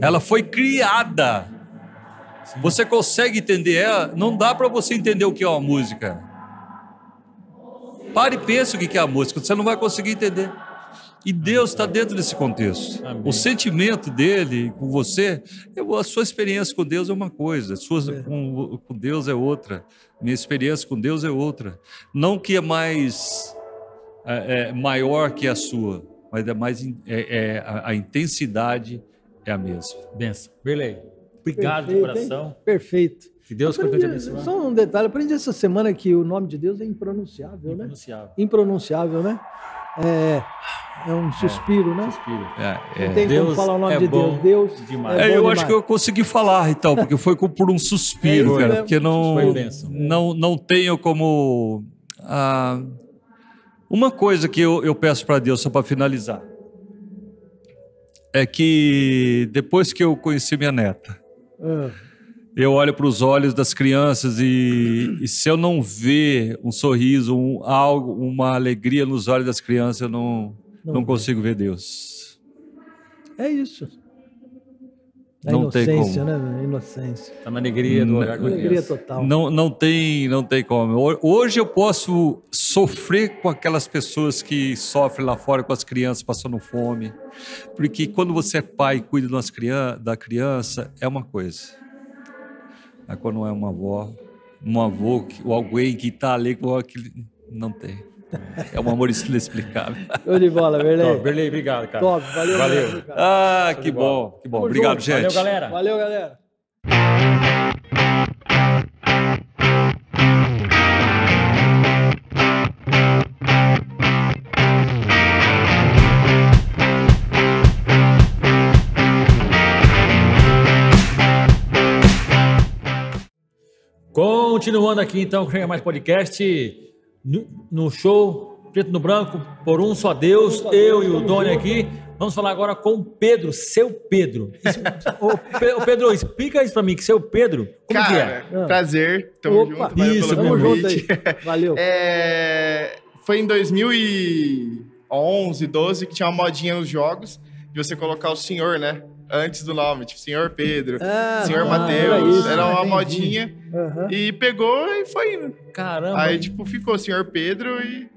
Ela foi criada. Você consegue entender ela? Não dá para você entender o que é uma música. Pare e pense o que é a música. Você não vai conseguir entender. E Deus está dentro desse contexto. Amém. O sentimento dele com você, a sua experiência com Deus é uma coisa, com Deus é outra. Minha experiência com Deus é outra. Não que é maior que a sua, mas a intensidade é a mesma. Benção. Verley, obrigado de coração. Perfeito. Que Deus continue te abençoando. Só um detalhe, aprendi essa semana que o nome de Deus é impronunciável, né? Impronunciável, né? É um suspiro, né? Não tem como falar o nome de Deus. Deus demais. Eu acho que eu consegui falar, então, porque foi por um suspiro, cara. Porque não tenho como... uma coisa que eu peço para Deus, só para finalizar, é que depois que eu conheci minha neta, eu olho para os olhos das crianças e se eu não ver um sorriso, uma alegria nos olhos das crianças, eu não consigo ver Deus. É isso. A não tem inocência, como. né? A inocência. Está na alegria do olhar da alegria total. Não tem como. Hoje eu posso sofrer com aquelas pessoas que sofrem lá fora com as crianças passando fome. Porque quando você é pai e cuida da criança, é uma coisa. Mas quando é uma avó, um avô, ou alguém que está ali com aquele... Não tem. É um amor inexplicável. Show de bola, Berlei. Berlei, obrigado, cara. Top, valeu. Mesmo, cara. Que bom. Obrigado, gente. Valeu, galera. Valeu, galera. Continuando aqui, então, com o Chega Mais Podcast, no show Preto no Branco, por um só Deus, eu e o Doni aqui. Vamos falar agora com o Pedro, seu Pedro. Ô, Pedro, explica isso pra mim, que seu Pedro, como que é? Prazer, tamo junto. Isso, tamo junto aí. Valeu. Foi em 2011, 12, que tinha uma modinha nos jogos de você colocar o senhor, né? Antes do nome, tipo, Senhor Pedro, Senhor Mateus, era uma modinha, e pegou e foi indo. Caramba. Aí, tipo, ficou Senhor Pedro e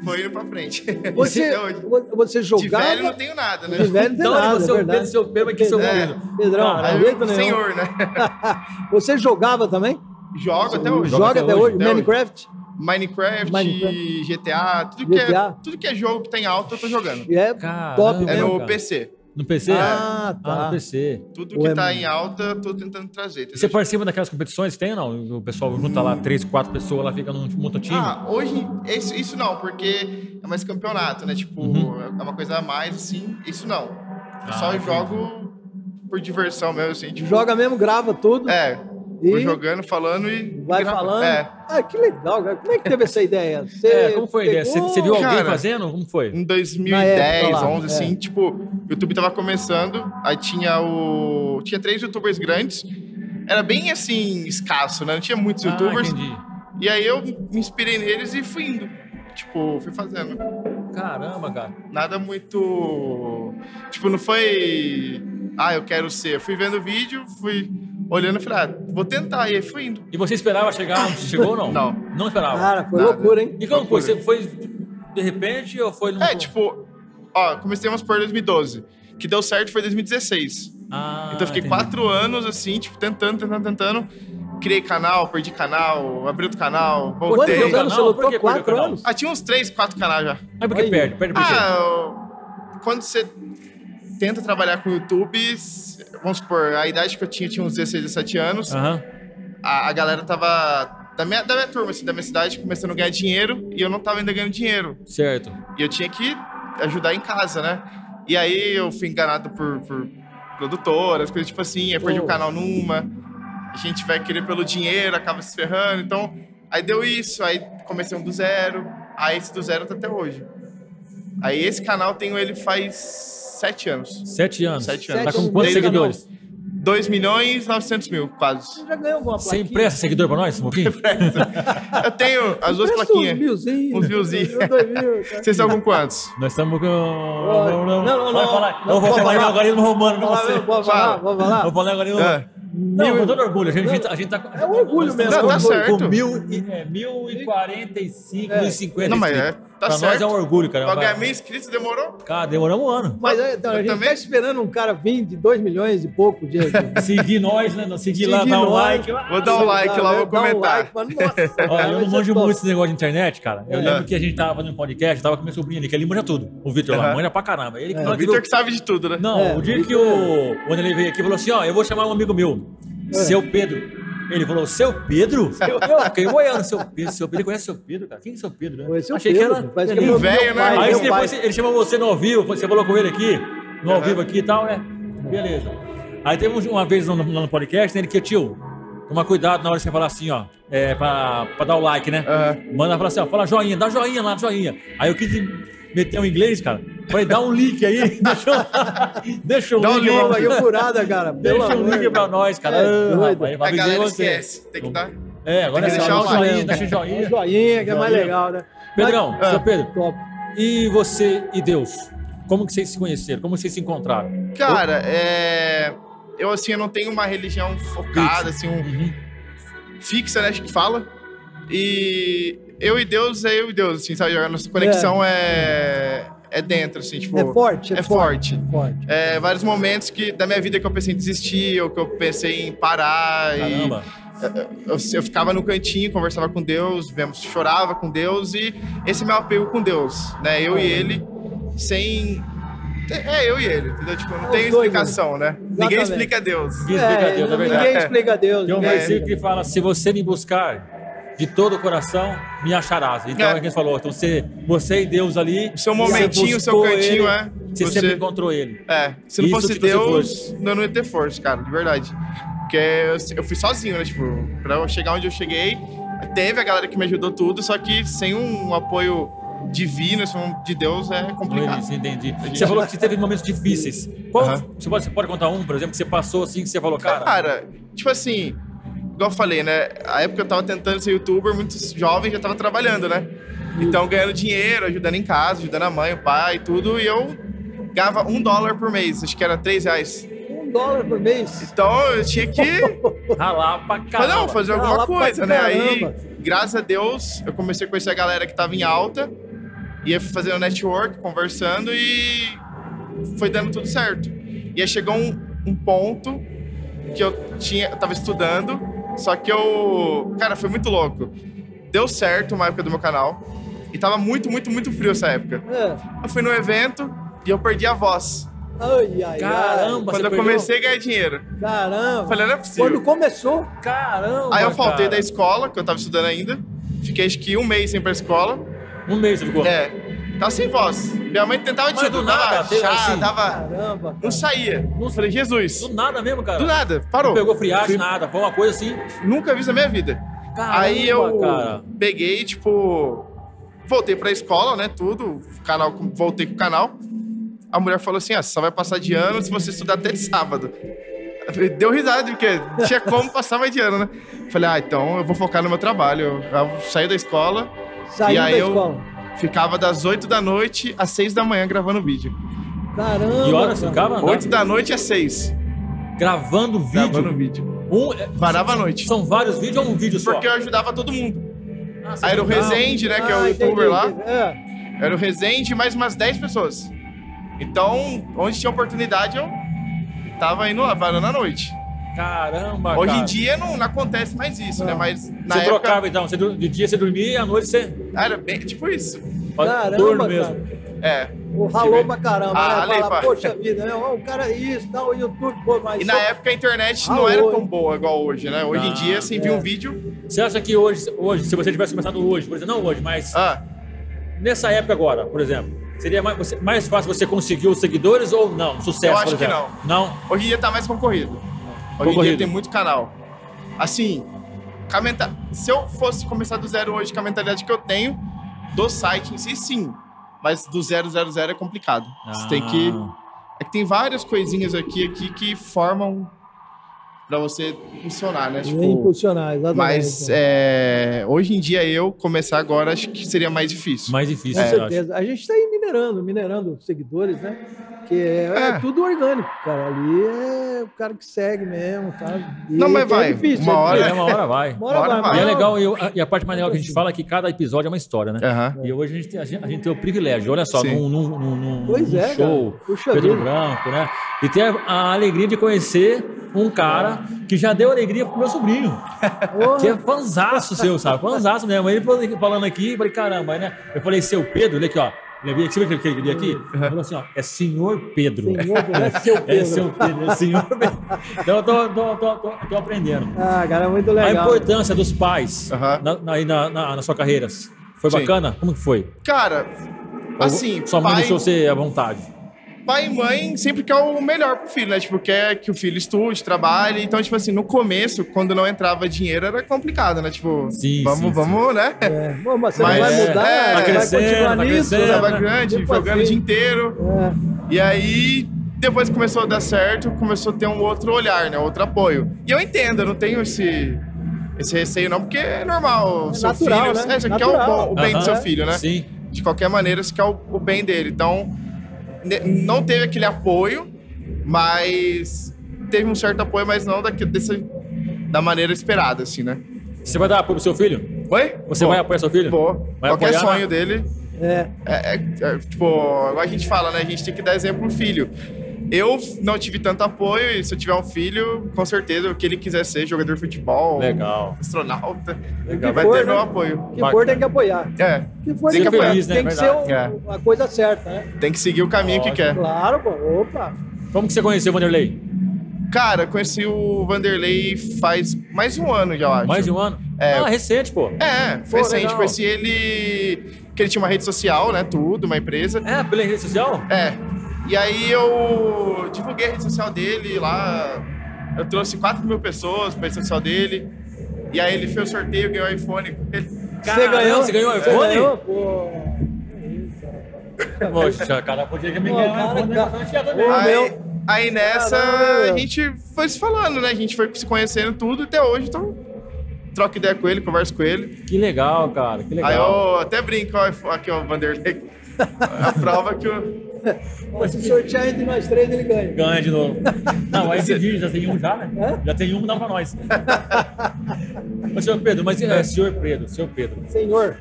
foi indo pra frente. Você jogava... De velho não tenho nada, né? De velho não tem nada, você é o Pedro, seu Pedro, mas que seu Pedro. Pedrão, Senhor, né? Você jogava também? Jogo até hoje. Joga até hoje? Minecraft? Minecraft, GTA, tudo que é jogo que tem alta, eu tô jogando. É top mesmo, no cara. PC. No PC? Tá. No PC. Tudo que tá em alta, eu tô tentando trazer. Você participa daquelas competições? Tem ou não? O pessoal junta lá 3, 4 pessoas, lá fica num monotime? Hoje, isso não, porque é mais campeonato, né? Tipo, é uma coisa a mais, assim. Isso não. Eu só jogo por diversão mesmo, assim. Tipo, joga mesmo, grava tudo. Vou jogando, falando e... Vai falando. Que legal, cara. Como é que teve essa ideia? Como foi a ideia? Você viu alguém fazendo? Como foi? Em 2010, 11, assim, tipo, o YouTube tava começando, aí tinha 3 youtubers grandes, era bem, assim, escasso, né? Não tinha muitos youtubers. Entendi. E aí eu me inspirei neles e fui indo. Tipo, fui fazendo. Caramba, cara. Nada muito... Tipo, não foi... eu quero ser. Eu fui vendo o vídeo, fui... olhando e falei, vou tentar. E aí fui indo. E você esperava chegar onde chegou ou não? Não. Não esperava? Cara, foi loucura, hein? E como foi? Você foi de repente ou foi... tipo... comecei a por 2012. Que deu certo foi 2016. Então eu fiquei 4 anos, assim, tipo, tentando. Criei canal, perdi canal, abri outro canal, voltei. Quantos anos você lutou? 4 anos? Tinha uns 3, 4 canais já. Mas por que perde? Perde por quê? Quando você tenta trabalhar com o YouTube, vamos supor, a idade que eu tinha uns 16, 17 anos, a galera tava da minha turma, assim, da minha cidade, começando a ganhar dinheiro, e eu não tava ainda ganhando dinheiro. Certo. E eu tinha que ajudar em casa, né? E aí eu fui enganado por produtoras, coisas tipo assim, aí perdi o canal numa, a gente vai querer pelo dinheiro, acaba se ferrando, então, aí deu isso, aí comecei um do zero, aí esse do zero tá até hoje. Aí esse canal tenho ele faz 7 anos. 7 anos? 7 anos. Tá com quantos seguidores? 2.900.000, quase. Você já ganhou alguma plaquinha? Você empresta seguidor pra nós, um pouquinho? Eu tenho as 2 plaquinhas. Uns milzinhos. 2 mil. Vocês estão com quantos? Nós estamos com... Não. Vai falar. Eu vou falar algoritmo romano pra você. Vou falar. Vou falar algoritmo... Não, com todo orgulho. A gente tá... É um orgulho mesmo. Não, tá certo. Com 1.045, 1.050. Não, mas tá pra certo. Nós é um orgulho, cara. Pra ganhar 1.000 inscritos demorou? Cara, demorou um ano. Mas então, a gente tá esperando um cara vir de 2 milhões e pouco de... Seguir nós, né? Seguir lá, dar um like. Vou dar um like lá, vou comentar. Olha, eu não manjo muito esse negócio de internet, cara. Eu lembro que a gente tava fazendo um podcast, tava com meu sobrinho ali, que ele manja tudo. O Vitor lá, manja pra caramba. O Vitor que sabe de tudo, né? Não, o dia que o Wanderlei veio aqui, falou assim, eu vou chamar um amigo meu, seu Pedro. Ele falou, seu Pedro? Eu fiquei boiando, seu Pedro. Ele conhece seu Pedro, cara? Quem é seu Pedro, né? Achei que era um velho, né? Aí depois ele chamou você no ao vivo, você falou com ele aqui, no ao vivo aqui e tal, né? Beleza. Aí teve uma vez no podcast, né, ele que, tio, toma cuidado na hora que você falar assim, ó, pra dar o like, né? Manda falar assim, ó, fala joinha, dá joinha lá, joinha. Aí eu quis meter um inglês, cara. Falei, dá um link aí, deixa um link. Dá um link aí, furada, cara. Deixa um link pra nós, cara. A galera esquece, tem que dar. Agora tem que deixar o joinha. Deixa o joinha. Joinha, que é mais legal, né? Pedrão, seu Pedro, top. E você e Deus? Como que vocês se conheceram? Como vocês se encontraram? Cara, eu assim, eu não tenho uma religião focada, assim, fixa, né, acho que fala. E eu e Deus, assim, sabe? A nossa conexão é dentro, assim, tipo... É forte. É forte. Vários momentos da minha vida que eu pensei em desistir, ou que eu pensei em parar. Caramba. Eu ficava no cantinho, conversava com Deus, chorava com Deus, e esse é meu apego com Deus, né? Eu e ele, sem... eu e ele, entendeu? Tipo, não tem explicação, né? Ninguém explica Deus. Ninguém explica Deus, é verdade. Ninguém explica Deus. Tem um versículo que fala, se você me buscar de todo o coração, me acharás. Então, é que ele falou, então você e Deus ali... O seu momentinho, o seu cantinho, Você sempre encontrou ele. Se não fosse Deus, eu não ia ter força, cara, de verdade. Porque eu fui sozinho, né? Tipo, pra eu chegar onde eu cheguei, teve a galera que me ajudou tudo, só que sem um apoio divino, de Deus, é complicado. Entendi. Você falou que você teve momentos difíceis. Você pode contar um, por exemplo, que você passou assim, que você falou, cara... Cara, tipo assim, igual eu falei, né? A época eu tava tentando ser youtuber, muitos jovens já estavam trabalhando, né? Então, ganhando dinheiro, ajudando em casa, ajudando a mãe, o pai e tudo, e eu ganhava $1 por mês, acho que era R$3. $1 por mês? Então, eu tinha que... ralar pra caramba. Fazer alguma coisa, né? Aí, graças a Deus, eu comecei a conhecer a galera que tava em alta, ia fazendo network, conversando, e foi dando tudo certo. E aí chegou um ponto que eu tava estudando, só que cara, foi muito louco. Deu certo uma época do meu canal, e tava muito, muito, muito frio essa época. Eu fui no evento e eu perdi a voz. Caramba, quando eu comecei a ganhar dinheiro. Caramba. Falei, não é possível. Quando começou? Caramba. Aí eu faltei da escola, que eu tava estudando ainda. Fiquei acho que 1 mês sem ir pra escola. 1 mês você ficou? Tava sem voz. Minha mãe tentava de tudo, dava chá, dava... Caramba, não saía. Não falei, Jesus. Do nada mesmo, cara? Do nada, parou. Não pegou friagem, nada. Foi uma coisa assim... Nunca vi isso na minha vida. Caramba, aí eu cara. peguei, tipo... Voltei pra escola, né, tudo. Voltei com o canal. A mulher falou assim, você só vai passar de ano se você estudar até de sábado. Deu risada, porque tinha como passar mais de ano, né? Falei, então eu vou focar no meu trabalho. Eu saí da escola. Eu ficava das 8 da noite às 6 da manhã gravando vídeo. Caramba! E horas você ficava? 8 da noite às 6. Gravando vídeo? Gravando vídeo. Parava à noite. São vários vídeos ou um vídeo só? Porque eu ajudava todo mundo. Aí era o Rezende, né, que é o youtuber lá. Era o Rezende e mais umas 10 pessoas. Então, onde tinha oportunidade, eu tava indo lá, varando à noite. Caramba, Hoje em dia não acontece mais isso, né? Mas na época... trocava, então? De dia você dormia e à noite você... Era bem, tipo isso. Caramba, mesmo. Ralou pra caramba, né? Fala, poxa vida, né? O cara é isso, tá, o YouTube, mas... E na época a internet não era tão boa igual hoje, né? Hoje em dia, você envia um vídeo... Você acha que hoje, se você tivesse começado hoje, por exemplo, não hoje, mas... Nessa época agora, por exemplo, seria mais fácil você conseguir os seguidores ou não? Sucesso, eu acho que não. Não? Hoje em dia tá mais concorrido. Hoje em dia tem muito canal. Assim, se eu fosse começar do zero hoje com a mentalidade que eu tenho, do site em si, sim. Mas do 000 é complicado. Você tem que... É que tem várias coisinhas aqui que formam pra você impulsionar, né? Tipo, impulsionar, exatamente. Mas hoje em dia eu começar agora acho que seria mais difícil. Mais difícil, com certeza. A gente tá aí minerando seguidores, né? Que é tudo orgânico, cara. Ali é o cara que segue mesmo, tá? E não, mas vai. Difícil, uma hora vai. Uma hora vai. E é legal, e a parte mais legal que a gente fala é que cada episódio é uma história, né? E hoje a gente tem o privilégio, olha só, num show, Pedro Branco, né? E tem a alegria de conhecer um cara que já deu alegria pro meu sobrinho. Que é fanzaço seu, sabe? Fanzaço mesmo. Ele falando aqui, eu falei, caramba, né? Eu falei, seu Pedro, olha aqui, ó. Você viu que ele li aqui? Ele falou assim, ó, é Senhor Pedro. Senhor, não é seu Pedro. É seu Pedro, é Senhor Pedro. Então eu tô aprendendo. Ah, cara, muito legal. A importância dos pais na sua carreira. Foi bacana? Como que foi? Cara, assim... Sua mãe deixou você à vontade? Pai e mãe sempre quer o melhor pro filho, né? Tipo, quer que o filho estude, trabalhe. Então, tipo assim, no começo, quando não entrava dinheiro, era complicado, né? Tipo, vamos, né? Bom, mas você não vai mudar, vai continuar nisso. Tava grande, jogando o dia inteiro. E aí, depois que começou a dar certo, começou a ter um outro olhar, né? Outro apoio. E eu entendo, eu não tenho esse receio não, porque é normal. Seu natural, filho, né? Você quer o bem do seu filho, né? Sim. De qualquer maneira, você quer o bem dele. Então... não teve aquele apoio, mas teve um certo apoio, mas não da maneira esperada, assim, né? Você vai dar apoio pro seu filho? Oi? Você vai apoiar seu filho? Vou. Qualquer sonho dele. Tipo, igual a gente fala, né? A gente tem que dar exemplo pro filho. Eu não tive tanto apoio, e se eu tiver um filho, com certeza, o que ele quiser ser, jogador de futebol, legal, astronauta, legal. Vai ter meu apoio. Que for tem que apoiar. Que for tem que apoiar. Tem que ser a coisa certa, né? Tem que seguir o caminho que quer. Claro, pô. Opa. Como que você conheceu o Vanderlei? Cara, conheci o Vanderlei faz mais de um ano já, eu acho. Mais de um ano? Recente, pô. Foi recente. Legal. Conheci ele... que ele tinha uma rede social, né? Tudo, uma empresa. Pela rede social? E aí eu divulguei a rede social dele lá, eu trouxe 4 mil pessoas pra rede social dele, e aí ele fez o sorteio e ganhou o iPhone com ele. Você ganhou o iPhone? Ganhou, pô. Poxa, cara, podia me ganhar o iPhone. Aí nessa, a gente foi se falando, né? A gente foi se conhecendo tudo, até hoje, então... troco ideia com ele, converso com ele. Que legal, cara, que legal. Aí eu até brinco, aqui ó, o Vanderlei, a prova que eu... Se sortear entre nós 3, ele ganha. Ganha de novo. Não, aí esse vídeo já tem um já, né? Já tem um, dá pra nós. Mas, senhor Pedro, senhor Pedro. Senhor.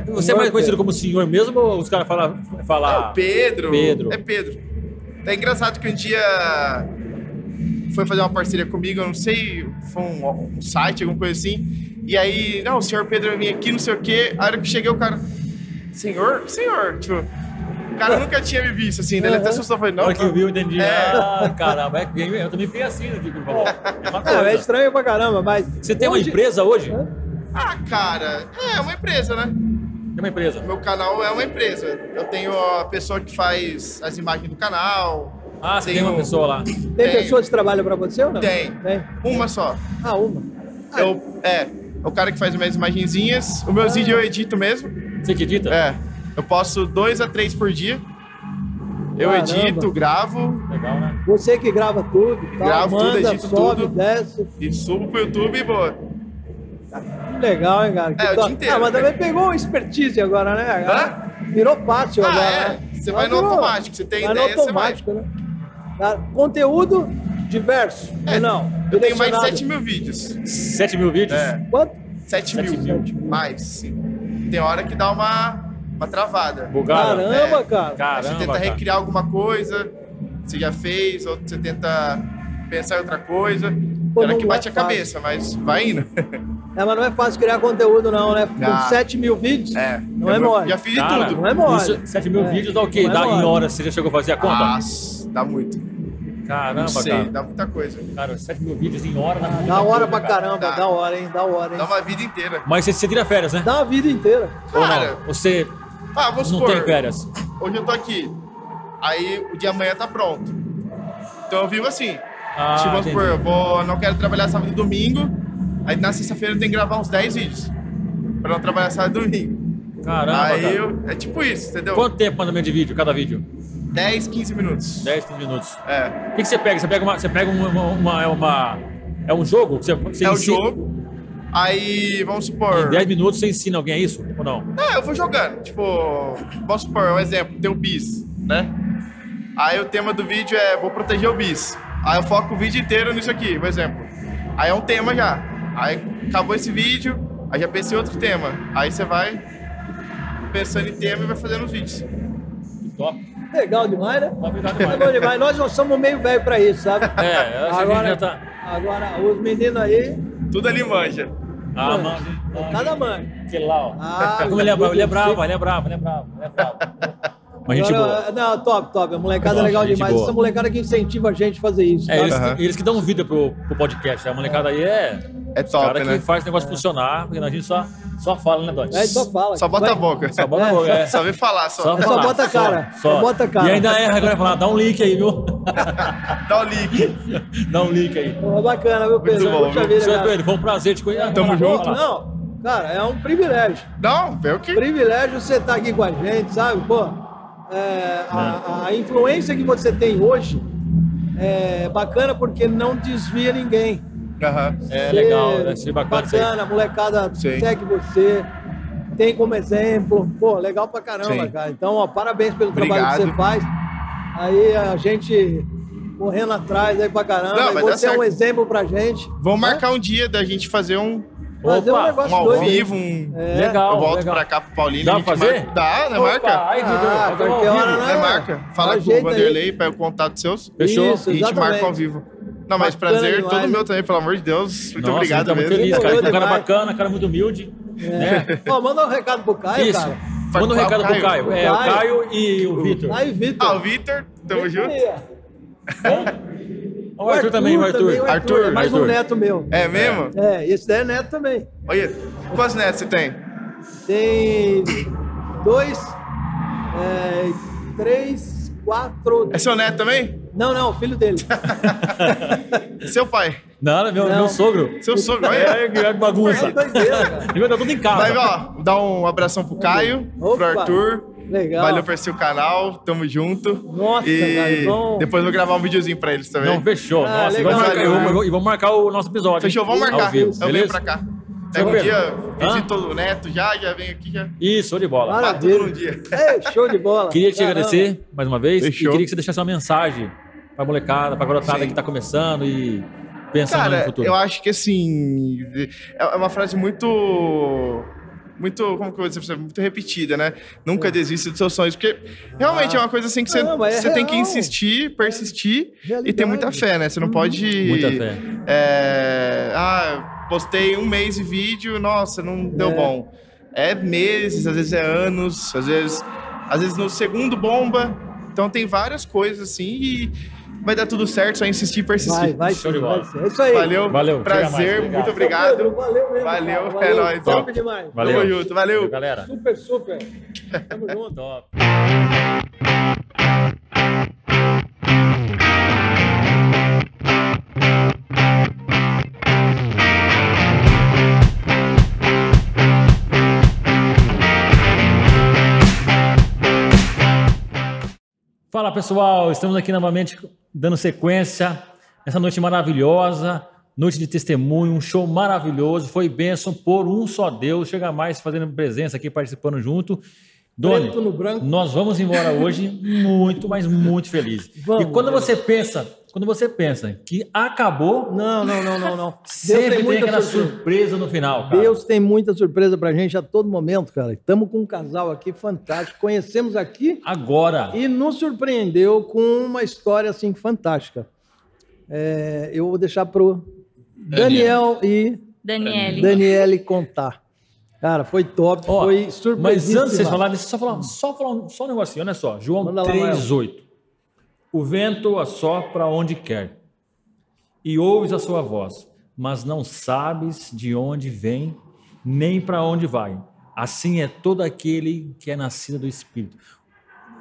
Você é mais conhecido como senhor mesmo ou os caras falam... Não, Pedro. Pedro. É Pedro. É engraçado que um dia foi fazer uma parceria comigo, eu não sei, foi um site, alguma coisa assim. E aí, não, o senhor Pedro vai vir aqui, não sei o quê. A hora que cheguei, o cara... Senhor? Tipo... O cara nunca tinha me visto, assim, né? Ele até assustou, falei, não. Na hora que eu vi, eu entendi. Caramba, eu também fiquei assim, né? Tipo, é estranho pra caramba, mas... Você tem uma empresa hoje? Cara, é uma empresa, né? É uma empresa? Meu canal é uma empresa. Eu tenho a pessoa que faz as imagens do canal. Você tem uma pessoa lá? Tem pessoas que trabalham pra você ou não? Tem. Uma só. Uma. O cara que faz as minhas imagenzinhas. Os meus vídeos eu edito mesmo. Você que edita? Eu posto 2 a 3 por dia. Eu edito, gravo. Legal, né? Você que grava tudo, tá? Gravo manda, tudo, edito sobe, tudo. Desce. E subo pro YouTube e boa. Que legal, hein, cara? O dia inteiro. Mas também pegou um expertise agora, né? Virou fácil agora, né? Você vai no automático. Você tem ideia, no automático, né? Conteúdo diverso. Não. Eu tenho mais de 7 mil vídeos. 7 mil vídeos? Quanto? 7 mil. Mais, sim. Tem hora que dá uma travada. Bugada. Caramba, cara. Você tenta recriar alguma coisa, você já fez, ou você tenta pensar em outra coisa. Era que bate a cabeça, mas vai indo. Mas não é fácil criar conteúdo, não, né? Com 7 mil vídeos, não é mole. Já fiz de tudo. Não é mole. 7 mil vídeos dá o quê? Dá em horas? Você já chegou a fazer a conta? Nossa, dá muito. Caramba, não sei, cara. Dá muita coisa. Cara, 7 mil vídeos em hora dá muita Dá hora coisa, pra caramba, dá hora, hein? Dá uma vida inteira. Mas você tira férias, né? Dá uma vida inteira. Cara, você vamos não supor, tem férias. Hoje eu tô aqui. Aí o de amanhã tá pronto. Então eu vivo assim. Tipo, vamos supor, eu não quero trabalhar sábado e domingo. Aí na sexta-feira eu tenho que gravar uns 10 vídeos. Pra não trabalhar sábado e domingo. Caramba, aí cara. É tipo isso, entendeu? Quanto tempo mais ou menos de vídeo, cada vídeo? 10, 15 minutos. 10, 15 minutos. É. O que você pega? Você pega é um jogo? Você é um jogo. Aí, vamos supor... Em 10 minutos você ensina alguém isso ou não? Eu vou jogando. Tipo, vamos supor, um exemplo, tem o bis, né? Aí o tema do vídeo é vou proteger o bis. Aí eu foco o vídeo inteiro nisso aqui, por exemplo. Aí é um tema já. Aí acabou esse vídeo, aí já pensei em outro tema. Aí você vai pensando em tema e vai fazendo os vídeos. Top. Legal demais, né? É bom demais. Nós não somos meio velho pra isso, sabe? Eu acho que a gente já tá... Agora, os meninos aí... Tudo ali manja. Cada mãe. Que lá, ó. Como ele é bravo. Mas gente boa. Não, top. A molecada é legal demais. Boa. Essa molecada que incentiva a gente a fazer isso. Eles que dão vida pro podcast. A molecada aí é top, cara né? que faz o negócio funcionar, porque a gente só fala, né, Doni? Só fala. Só bota a boca. Só bota a boca, Só vem falar, só. Só bota a cara. Só bota a cara. E ainda erra agora falar, dá um link aí, viu? Dá o link. Dá um link aí. Pô, bacana, meu Pedro. Muito bom, Puxa vida, Senhor cara. Pedro, foi um prazer te conhecer. Tamo junto. Não, cara, é um privilégio. Não, eu que... Privilégio você estar aqui com a gente, sabe? Pô, a influência que você tem hoje é bacana porque não desvia ninguém. É legal, deve ser bacana isso aí. Bacana, a molecada segue você, tem como exemplo. Pô, legal pra caramba, cara. Então, ó, parabéns pelo trabalho que você faz. Aí a gente correndo atrás aí pra caramba. Não, vai dar você é um certo. exemplo pra gente. Vamos marcar um dia da gente fazer um Fazer um negócio ao doido aí. vivo, Legal, eu volto legal. pra cá pro Paulinho. Dá a gente pra fazer? Dá, né? Marca. Ai, Vitor, qualquer hora, né? Marca. Fala com o ajeita Vanderlei, pega o contato seus. Fechou. Isso, E a gente exatamente. marca ao vivo. Não, mas Bacana prazer demais. todo meu também, pelo amor de Deus. Muito Nossa, obrigado estamos mesmo. felizes, cara. Um cara demais. bacana, cara muito humilde. Né? Ó, manda um recado pro Caio, Isso. cara. Manda um Qual recado pro Caio. Caio? É, o Caio e o Vitor. Aí, Vitor. O Vitor, tamo junto. O Arthur também, o Arthur. também, Arthur, é mais um Arthur. neto meu. É mesmo? Esse daí é neto também. Olha, quantos netos você tem? Tem 2, 3, 4... É seu neto também? Não, filho dele. Seu pai? Não, meu Não. sogro. Seu sogro? Olha. É, que bagunça. É doideira, cara. Ele vai dar tudo em casa. Mas, ó, dá um abração pro Caio, pro Opa, Arthur. legal. Valeu por assistir o canal, tamo junto. Nossa, e cara, bom. depois eu vou gravar um videozinho pra eles também. Não, fechou. Ah, Nossa, legal. e vamos marcar o nosso episódio. Fechou, vamos Ao marcar. vivo, Eu venho beleza? pra cá. Seu Pega um Pedro. dia, visito o neto já venho aqui já. Isso, show de bola. Maravilha. Tudo num dia. Show de bola. Queria te Caramba. agradecer mais uma vez Fechou. e queria que você deixasse uma mensagem pra molecada, pra garotada Sim. que tá começando e pensando no Cara, futuro. eu acho que assim, é uma frase muito, como que eu vou dizer, muito repetida, né? Nunca desista dos seus sonhos, porque realmente é uma coisa assim que você, Não, mas é você tem que real. insistir, persistir e ter Realidade. muita fé, né? Você não pode... Muita fé. Postei um mês de vídeo, nossa, não deu bom. É meses, às vezes é anos, às vezes no segundo bomba. Então tem várias coisas assim e vai dar tudo certo, só insistir e persistir. Vai, Show de sim, bola. vai ser. É isso aí. Valeu, Valeu, chega mais, prazer, obrigado. muito obrigado. Pedro, valeu mesmo. Valeu, cara. é nóis. Top demais. Valeu. Tamo junto, valeu. Galera. Super. Tamo junto. Top. Fala pessoal, estamos aqui novamente dando sequência nessa noite maravilhosa, noite de testemunho, um show maravilhoso, foi bênção por um só Deus, chega mais fazendo presença aqui, participando junto. Doni, Preto no branco. nós vamos embora hoje muito, mas muito felizes. Vamos, E quando você pensa que acabou, Não. sempre tem aquela surpresa no final, cara. Deus tem muita surpresa pra gente a todo momento, cara. Estamos com um casal aqui fantástico. Conhecemos aqui Agora, e nos surpreendeu com uma história assim fantástica. Eu vou deixar pro Daniel e Daniele contar. Cara, foi top, ó, foi mas surpreendíssima. antes de vocês falarem, deixa eu só falar um negocinho, olha só. João Manda lá, 3,8. O vento assopra onde quer, e ouves a sua voz, mas não sabes de onde vem, nem para onde vai. Assim é todo aquele que é nascido do Espírito.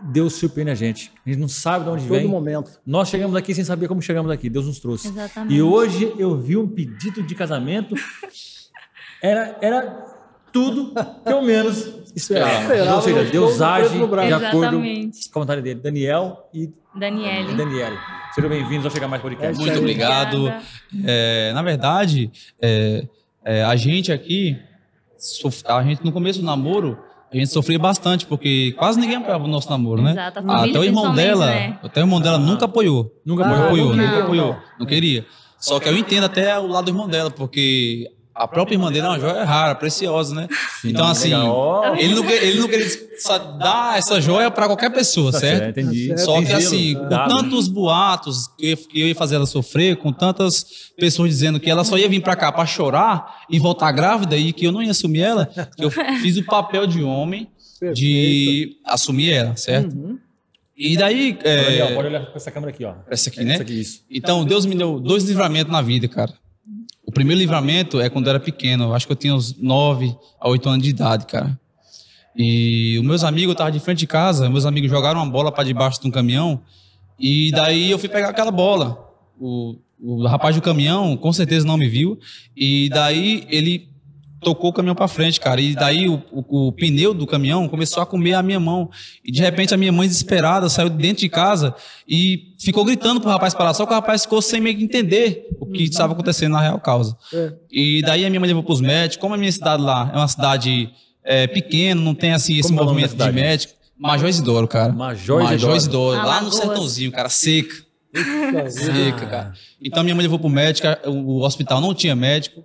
Deus surpreende a gente não sabe de onde Todo vem. momento. Nós chegamos aqui sem saber como chegamos aqui, Deus nos trouxe. Exatamente. E hoje eu vi um pedido de casamento, era tudo que eu menos esperava. Ou seja, no Deus show do age Preto no Branco. de acordo Exatamente. com a vontade dele. Daniel e Daniele. Sejam bem-vindos ao Chegar Mais Podcast. Muito obrigado. Na verdade, a gente aqui, a gente no começo do namoro, a gente sofria bastante, porque quase ninguém apoiava o nosso namoro, né? Exato, a família Até o irmão principalmente, dela, né? até o irmão dela nunca apoiou. Nunca Nunca apoiou. apoiou. Não. Não queria. Só que eu entendo até o lado do irmão dela, porque a própria irmã dele é uma joia rara, preciosa, né? Então, assim, legal. ele não queria dar essa joia para qualquer pessoa, Tá certo? certo, entendi. Tá Só Tem que zelo, assim, com dado. tantos boatos que eu ia fazer ela sofrer, com tantas pessoas dizendo que ela só ia vir pra cá pra chorar e voltar grávida e que eu não ia assumir ela, que eu fiz o papel de homem de assumir ela, certo? E daí... Pode olhar para essa câmera aqui, ó. Essa aqui, né? Essa aqui, isso. Então, Deus me deu 2 livramentos na vida, cara. O primeiro livramento é quando eu era pequeno. Eu acho que eu tinha uns 9 a 8 anos de idade, cara. E os meus amigos, eu tava de frente de casa, meus amigos jogaram uma bola para debaixo de um caminhão, e daí eu fui pegar aquela bola. O rapaz do caminhão, com certeza não me viu, e daí ele tocou o caminhão para frente, cara, e daí o pneu do caminhão começou a comer a minha mão, e de repente a minha mãe desesperada saiu de dentro de casa e ficou gritando pro rapaz parar, só que o rapaz ficou sem meio que entender o que estava acontecendo na real causa. E daí a minha mãe levou pros médicos. Como a minha cidade lá é uma cidade pequena, não tem assim esse movimento de médico. Major Isidoro, cara. Major Isidoro, lá no sertãozinho, cara, seca, cara. Então minha mãe levou pro médico, o hospital não tinha médico,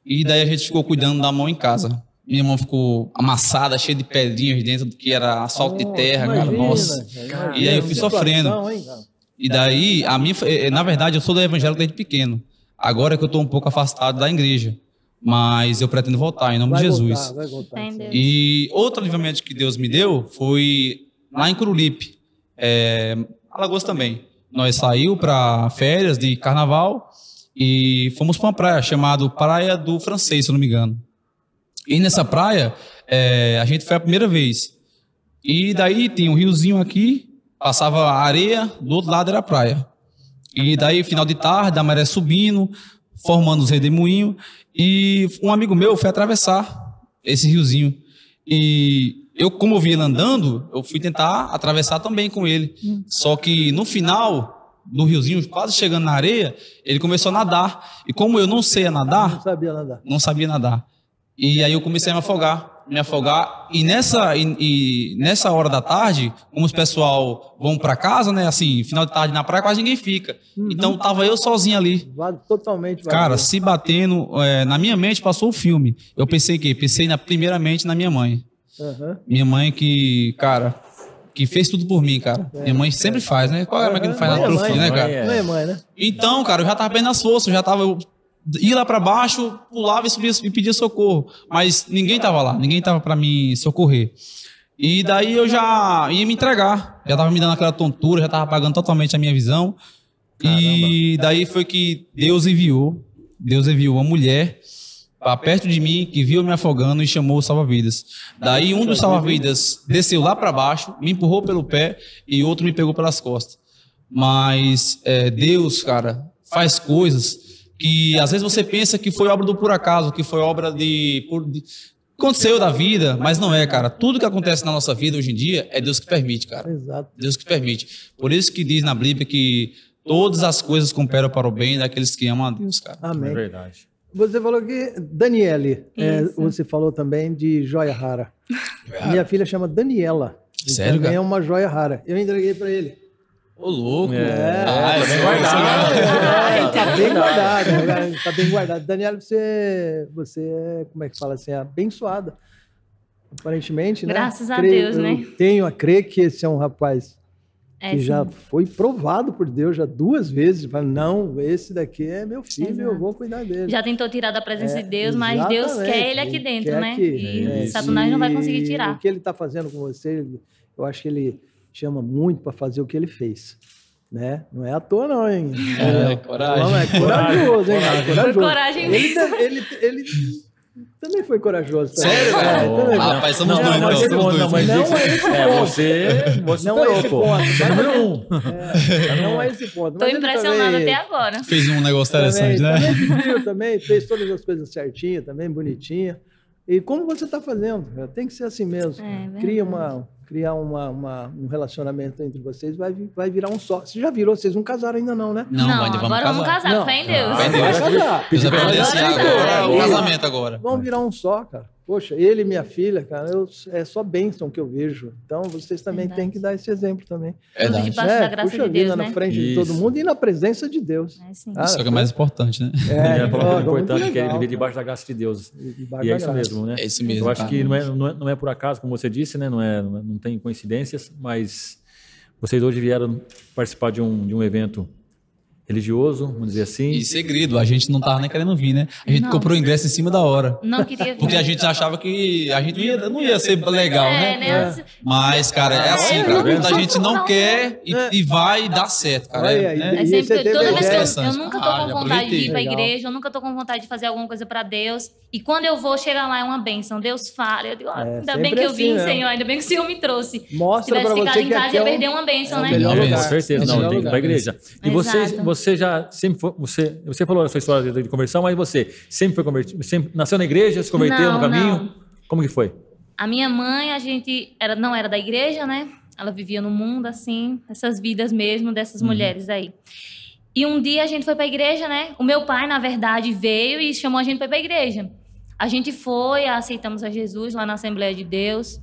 e daí a gente ficou cuidando da mão em casa. Minha mão ficou amassada, cheia de pedrinhas dentro, que era asfalto de terra, cara, nossa. E aí eu fui sofrendo. E daí, na verdade, eu sou do evangélico desde pequeno. Agora é que eu tô um pouco afastado da igreja. Mas eu pretendo voltar, em nome de Jesus. Vai voltar. E outro livramento que Deus me deu foi lá em Curulipe, Alagoas também. Nós saímos para férias de carnaval e fomos para uma praia chamada Praia do Francês, se eu não me engano. E nessa praia, a gente foi a primeira vez. E daí tinha um riozinho aqui, passava a areia, do outro lado era a praia. E daí, final de tarde, a maré subindo, formando os redemoinhos. E um amigo meu foi atravessar esse riozinho. E eu, como eu vi ele andando, eu fui tentar atravessar também com ele. Só que no final do riozinho, quase chegando na areia, ele começou a nadar. E como eu não sei nadar, não sabia nadar. E aí eu comecei a me afogar. E nessa hora da tarde, como os pessoal vão para casa, né? Assim, final de tarde na praia, quase ninguém fica. Então tava eu sozinho ali. Totalmente. Cara, se batendo, na minha mente passou o filme. Eu pensei primeiramente na minha mãe. Minha mãe que fez tudo por mim, cara. Minha mãe sempre faz, né? Qual é a mãe que não faz nada pelo filho, né, cara? Não é mãe, né? Então, cara, eu já tava perdendo as forças, eu ia lá para baixo, pulava e subia e pedia socorro, mas ninguém tava lá, ninguém tava para me socorrer. E daí eu já ia me entregar, já tava me dando aquela tontura, já tava apagando totalmente a minha visão. Caramba. E daí foi que Deus enviou uma mulher para perto de mim, que viu eu me afogando e chamou o salva-vidas. Daí um dos salva-vidas desceu lá para baixo, me empurrou pelo pé e outro me pegou pelas costas. Mas Deus, cara, faz coisas que às vezes você pensa que foi obra do por acaso, que foi obra aconteceu da vida, mas não é, cara. Tudo que acontece na nossa vida hoje em dia é Deus que permite, cara. Exato. Deus que permite. Por isso que diz na Bíblia que todas as coisas cooperam para o bem daqueles que amam a Deus, cara. Amém. É verdade. Você falou que Daniele, você falou também de joia rara. Minha filha chama Daniela. Sério, também cara? é uma joia rara. Eu entreguei para ele. Ô, louco. Tá bem guardado. Tá bem guardado. Daniela, você é, como é que fala assim, abençoada. Aparentemente, né? Graças a Deus, né? Eu tenho a crer que esse é um rapaz que já foi provado por Deus já 2 vezes. Fala, não, esse daqui é meu filho, eu vou cuidar dele. Já tentou tirar da presença de Deus, mas Deus quer ele aqui dentro, né? E Satanás não vai conseguir tirar. O que ele está fazendo com você, eu acho que ele chama muito para fazer o que ele fez. Né? Não é à toa, não, hein? Coragem. Não, é corajoso, hein? Corajoso. Coragem mesmo. Ele também foi corajoso. Tá? Sério, cara? Rapaz, somos dois. Não é esse ponto. Você não é esse ponto. Não é esse ponto. Tô impressionado até agora. Fez um negócio interessante, né? Também fez todas as coisas certinhas, também bonitinha. E como você está fazendo? Tem que ser assim mesmo. Criar um relacionamento entre vocês, vai virar um só. Você já virou? Vocês não casaram ainda não, né? Não, agora vamos casar, fé em Deus. Vai casar. Deus vai providenciar agora, o casamento agora. Vamos virar um só, cara. Poxa, ele e minha filha, cara, é só bênção que eu vejo. Então, vocês também têm que dar esse exemplo também. Tudo debaixo da graça de Deus, né? Na frente de todo mundo e na presença de Deus. Isso é o que é mais importante, né? É importante que ele vive debaixo da graça de Deus. E é isso mesmo, né? É isso mesmo. Eu acho que não é por acaso, como você disse, né? Não tem coincidências, mas vocês hoje vieram participar de um evento religioso, vamos dizer assim. E segredo, a gente não tava nem querendo vir, né? A gente comprou o ingresso em cima da hora. Não queria vir. Porque a gente achava que a gente não ia ser legal, né? Mas, cara, é assim, cara. Quando a gente não quer e vai, dá certo, cara. É sempre, toda vez que eu nunca tô com vontade de ir pra igreja, eu nunca tô com vontade de fazer alguma coisa pra Deus. E quando eu vou, chegar lá é uma bênção. Deus fala. Eu digo, ainda bem que eu vim, Senhor. Ainda bem que o Senhor me trouxe. Mostra pra você que ficado em casa, ia perder uma bênção, né? Com certeza, não, tem que ir pra igreja. E você já sempre foi, você falou a sua história de conversão, mas você sempre foi convertido, sempre nasceu na igreja, se converteu no caminho? Não. Como que foi? A minha mãe, não era da igreja, né? Ela vivia no mundo, assim, essas vidas mesmo dessas mulheres aí. E um dia a gente foi pra igreja, né? O meu pai, na verdade, veio e chamou a gente pra ir pra igreja. A gente foi, aceitamos a Jesus lá na Assembleia de Deus.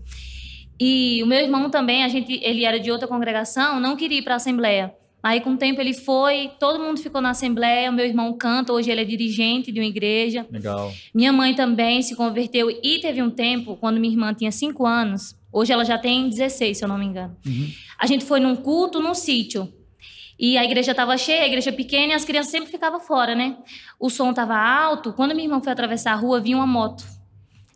E o meu irmão também, ele era de outra congregação, não queria ir pra Assembleia. Aí, com o tempo, ele foi, todo mundo ficou na Assembleia, o meu irmão canta, hoje ele é dirigente de uma igreja. Legal. Minha mãe também se converteu e teve um tempo, quando minha irmã tinha 5 anos, hoje ela já tem 16, se eu não me engano. A gente foi num culto, num sítio. E a igreja estava cheia, a igreja pequena, e as crianças sempre ficavam fora, né? O som estava alto, quando minha irmã foi atravessar a rua, vinha uma moto.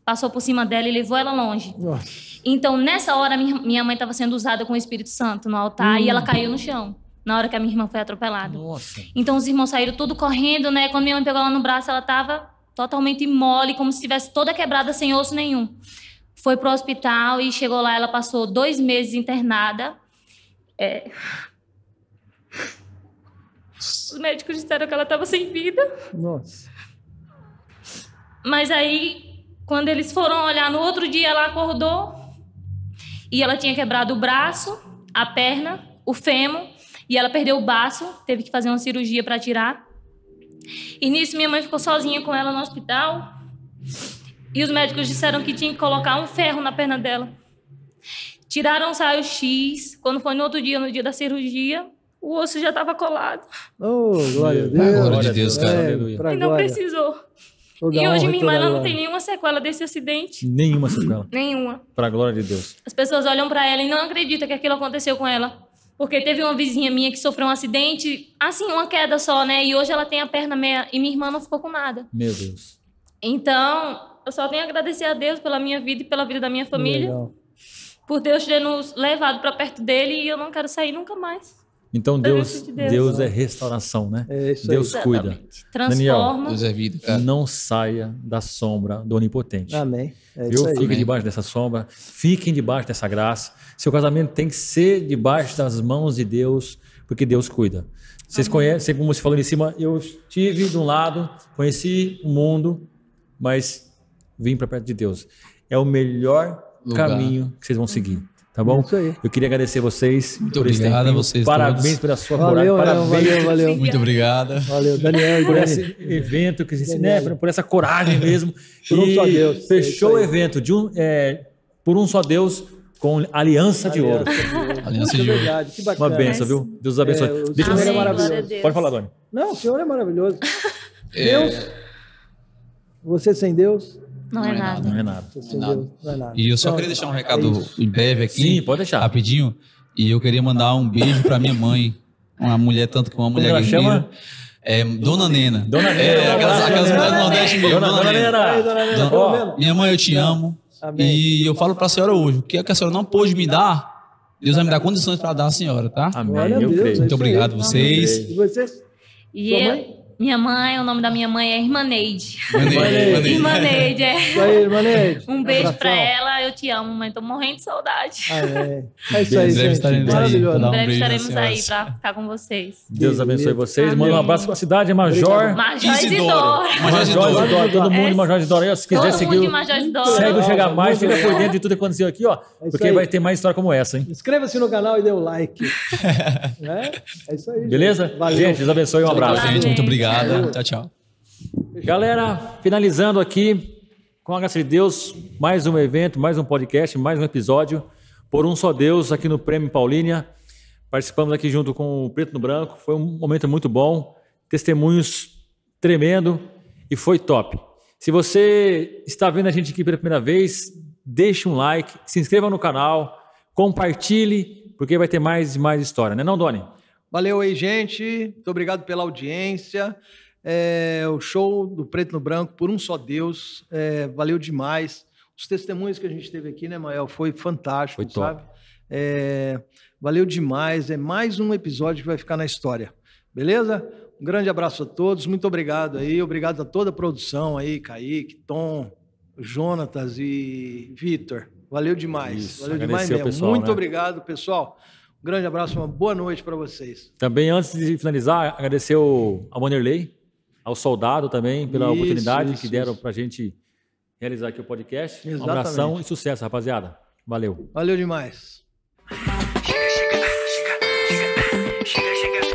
Passou por cima dela e levou ela longe. Nossa. Então, nessa hora, minha mãe estava sendo usada com o Espírito Santo no altar e ela caiu no chão. Na hora que a minha irmã foi atropelada. Nossa. Então, os irmãos saíram tudo correndo, né? Quando minha mãe pegou ela no braço, ela estava totalmente mole, como se estivesse toda quebrada, sem osso nenhum. Foi pro hospital e chegou lá, ela passou 2 meses internada. Os médicos disseram que ela estava sem vida. Nossa. Mas aí, quando eles foram olhar no outro dia, ela acordou e ela tinha quebrado o braço, a perna, o fêmur. E ela perdeu o baço, teve que fazer uma cirurgia para tirar. E nisso minha mãe ficou sozinha com ela no hospital. E os médicos disseram que tinha que colocar um ferro na perna dela. Tiraram o raio-x. Quando foi no outro dia, no dia da cirurgia, o osso já estava colado. Oh, glória a Deus. Glória a Deus, cara. E não precisou. E hoje minha irmã não tem nenhuma sequela desse acidente. Nenhuma sequela? Nenhuma. Para a glória de Deus. As pessoas olham para ela e não acreditam que aquilo aconteceu com ela. Porque teve uma vizinha minha que sofreu um acidente, assim, uma queda só, né? E hoje ela tem a perna meia e minha irmã não ficou com nada. Meu Deus. Então, eu só tenho a agradecer a Deus pela minha vida e pela vida da minha família. Legal. Por Deus ter nos levado para perto dele e eu não quero sair nunca mais. Então Deus é restauração, né? É isso Deus aí. cuida. Transforma. Daniel, Deus é vida, cara. Não saia da sombra do Onipotente. Amém. Isso aí. Fique debaixo dessa sombra, fiquem debaixo dessa graça. Seu casamento tem que ser debaixo das mãos de Deus, porque Deus cuida. Vocês conhecem, como você falou em cima, eu estive de um lado, conheci o mundo, mas vim para perto de Deus. É o melhor caminho que vocês vão seguir. Tá bom? Isso aí. Eu queria agradecer vocês. Muito obrigado a vocês. Parabéns todos. pela sua coragem. Valeu. Muito obrigado. Valeu, Daniel. Por esse evento, por essa coragem mesmo. Por um só Deus. Fechou o evento por um só Deus com aliança de ouro. Aliança de ouro. Verdade. Que bacana. Uma benção, viu? Deus abençoe. O Senhor é maravilhoso. Pode falar, Doni. Não, o Senhor é maravilhoso. Deus, você sem Deus... Não é nada. Não é nada. E eu só queria deixar um recado em breve aqui. Sim, pode deixar. Rapidinho. E eu queria mandar um beijo para minha mãe. Uma mulher, tanto que uma mulher ela guerreira. chama? Dona Nena. Dona Nena. Aquelas mulheres do Nordeste mesmo. Dona Nena. Minha mãe, eu te amo. Amém. E eu falo para a senhora hoje, o que a senhora não pôde me dar, Deus vai me dar condições para dar à senhora, tá? Amém. Eu creio. Muito obrigado a vocês. E vocês? E minha mãe, o nome da minha mãe é Irmã Neide. Irmã Neide, Isso aí, Irmã Neide. Um beijo pra ela, eu te amo, mãe. Tô morrendo de saudade. É isso aí, gente. Maravilhoso. Em breve estaremos aí pra ficar com vocês. Deus abençoe vocês. Manda um abraço pra cidade, Major Isidoro. Todo mundo de Major Isidoro. Se quiser seguir, segue o Chega Mais, fica por dentro de tudo que aconteceu aqui, ó. Porque vai ter mais história como essa, hein? Inscreva-se no canal e dê o like. É isso aí. Beleza? Valeu. Gente, Deus abençoe. Um abraço. Gente, muito obrigado. Tchau. Galera, finalizando aqui, com a graça de Deus, mais um evento, mais um podcast, mais um episódio, por um só Deus, aqui no Prêmio Paulínia. Participamos aqui junto com o Preto no Branco, foi um momento muito bom, testemunhos tremendo e foi top. Se você está vendo a gente aqui pela primeira vez, deixe um like, se inscreva no canal, compartilhe, porque vai ter mais e mais história, né não, Doni? Valeu aí, gente. Muito obrigado pela audiência. O show do Preto no Branco, por um só Deus. Valeu demais. Os testemunhos que a gente teve aqui, né, Mael? Foi fantástico, foi top. Sabe? Valeu demais. É mais um episódio que vai ficar na história. Beleza? Um grande abraço a todos. Muito obrigado aí. Obrigado a toda a produção aí, Kaique, Tom, Jonatas e Vitor. Valeu demais. Isso, valeu demais mesmo. Pessoal, muito né? obrigado, pessoal. Um grande abraço, uma boa noite para vocês. Também, antes de finalizar, agradecer ao Wanderlei, ao Soldado também, pela oportunidade que deram para a gente realizar aqui o podcast. Exatamente. Um abração e sucesso, rapaziada. Valeu. Valeu demais. Chega.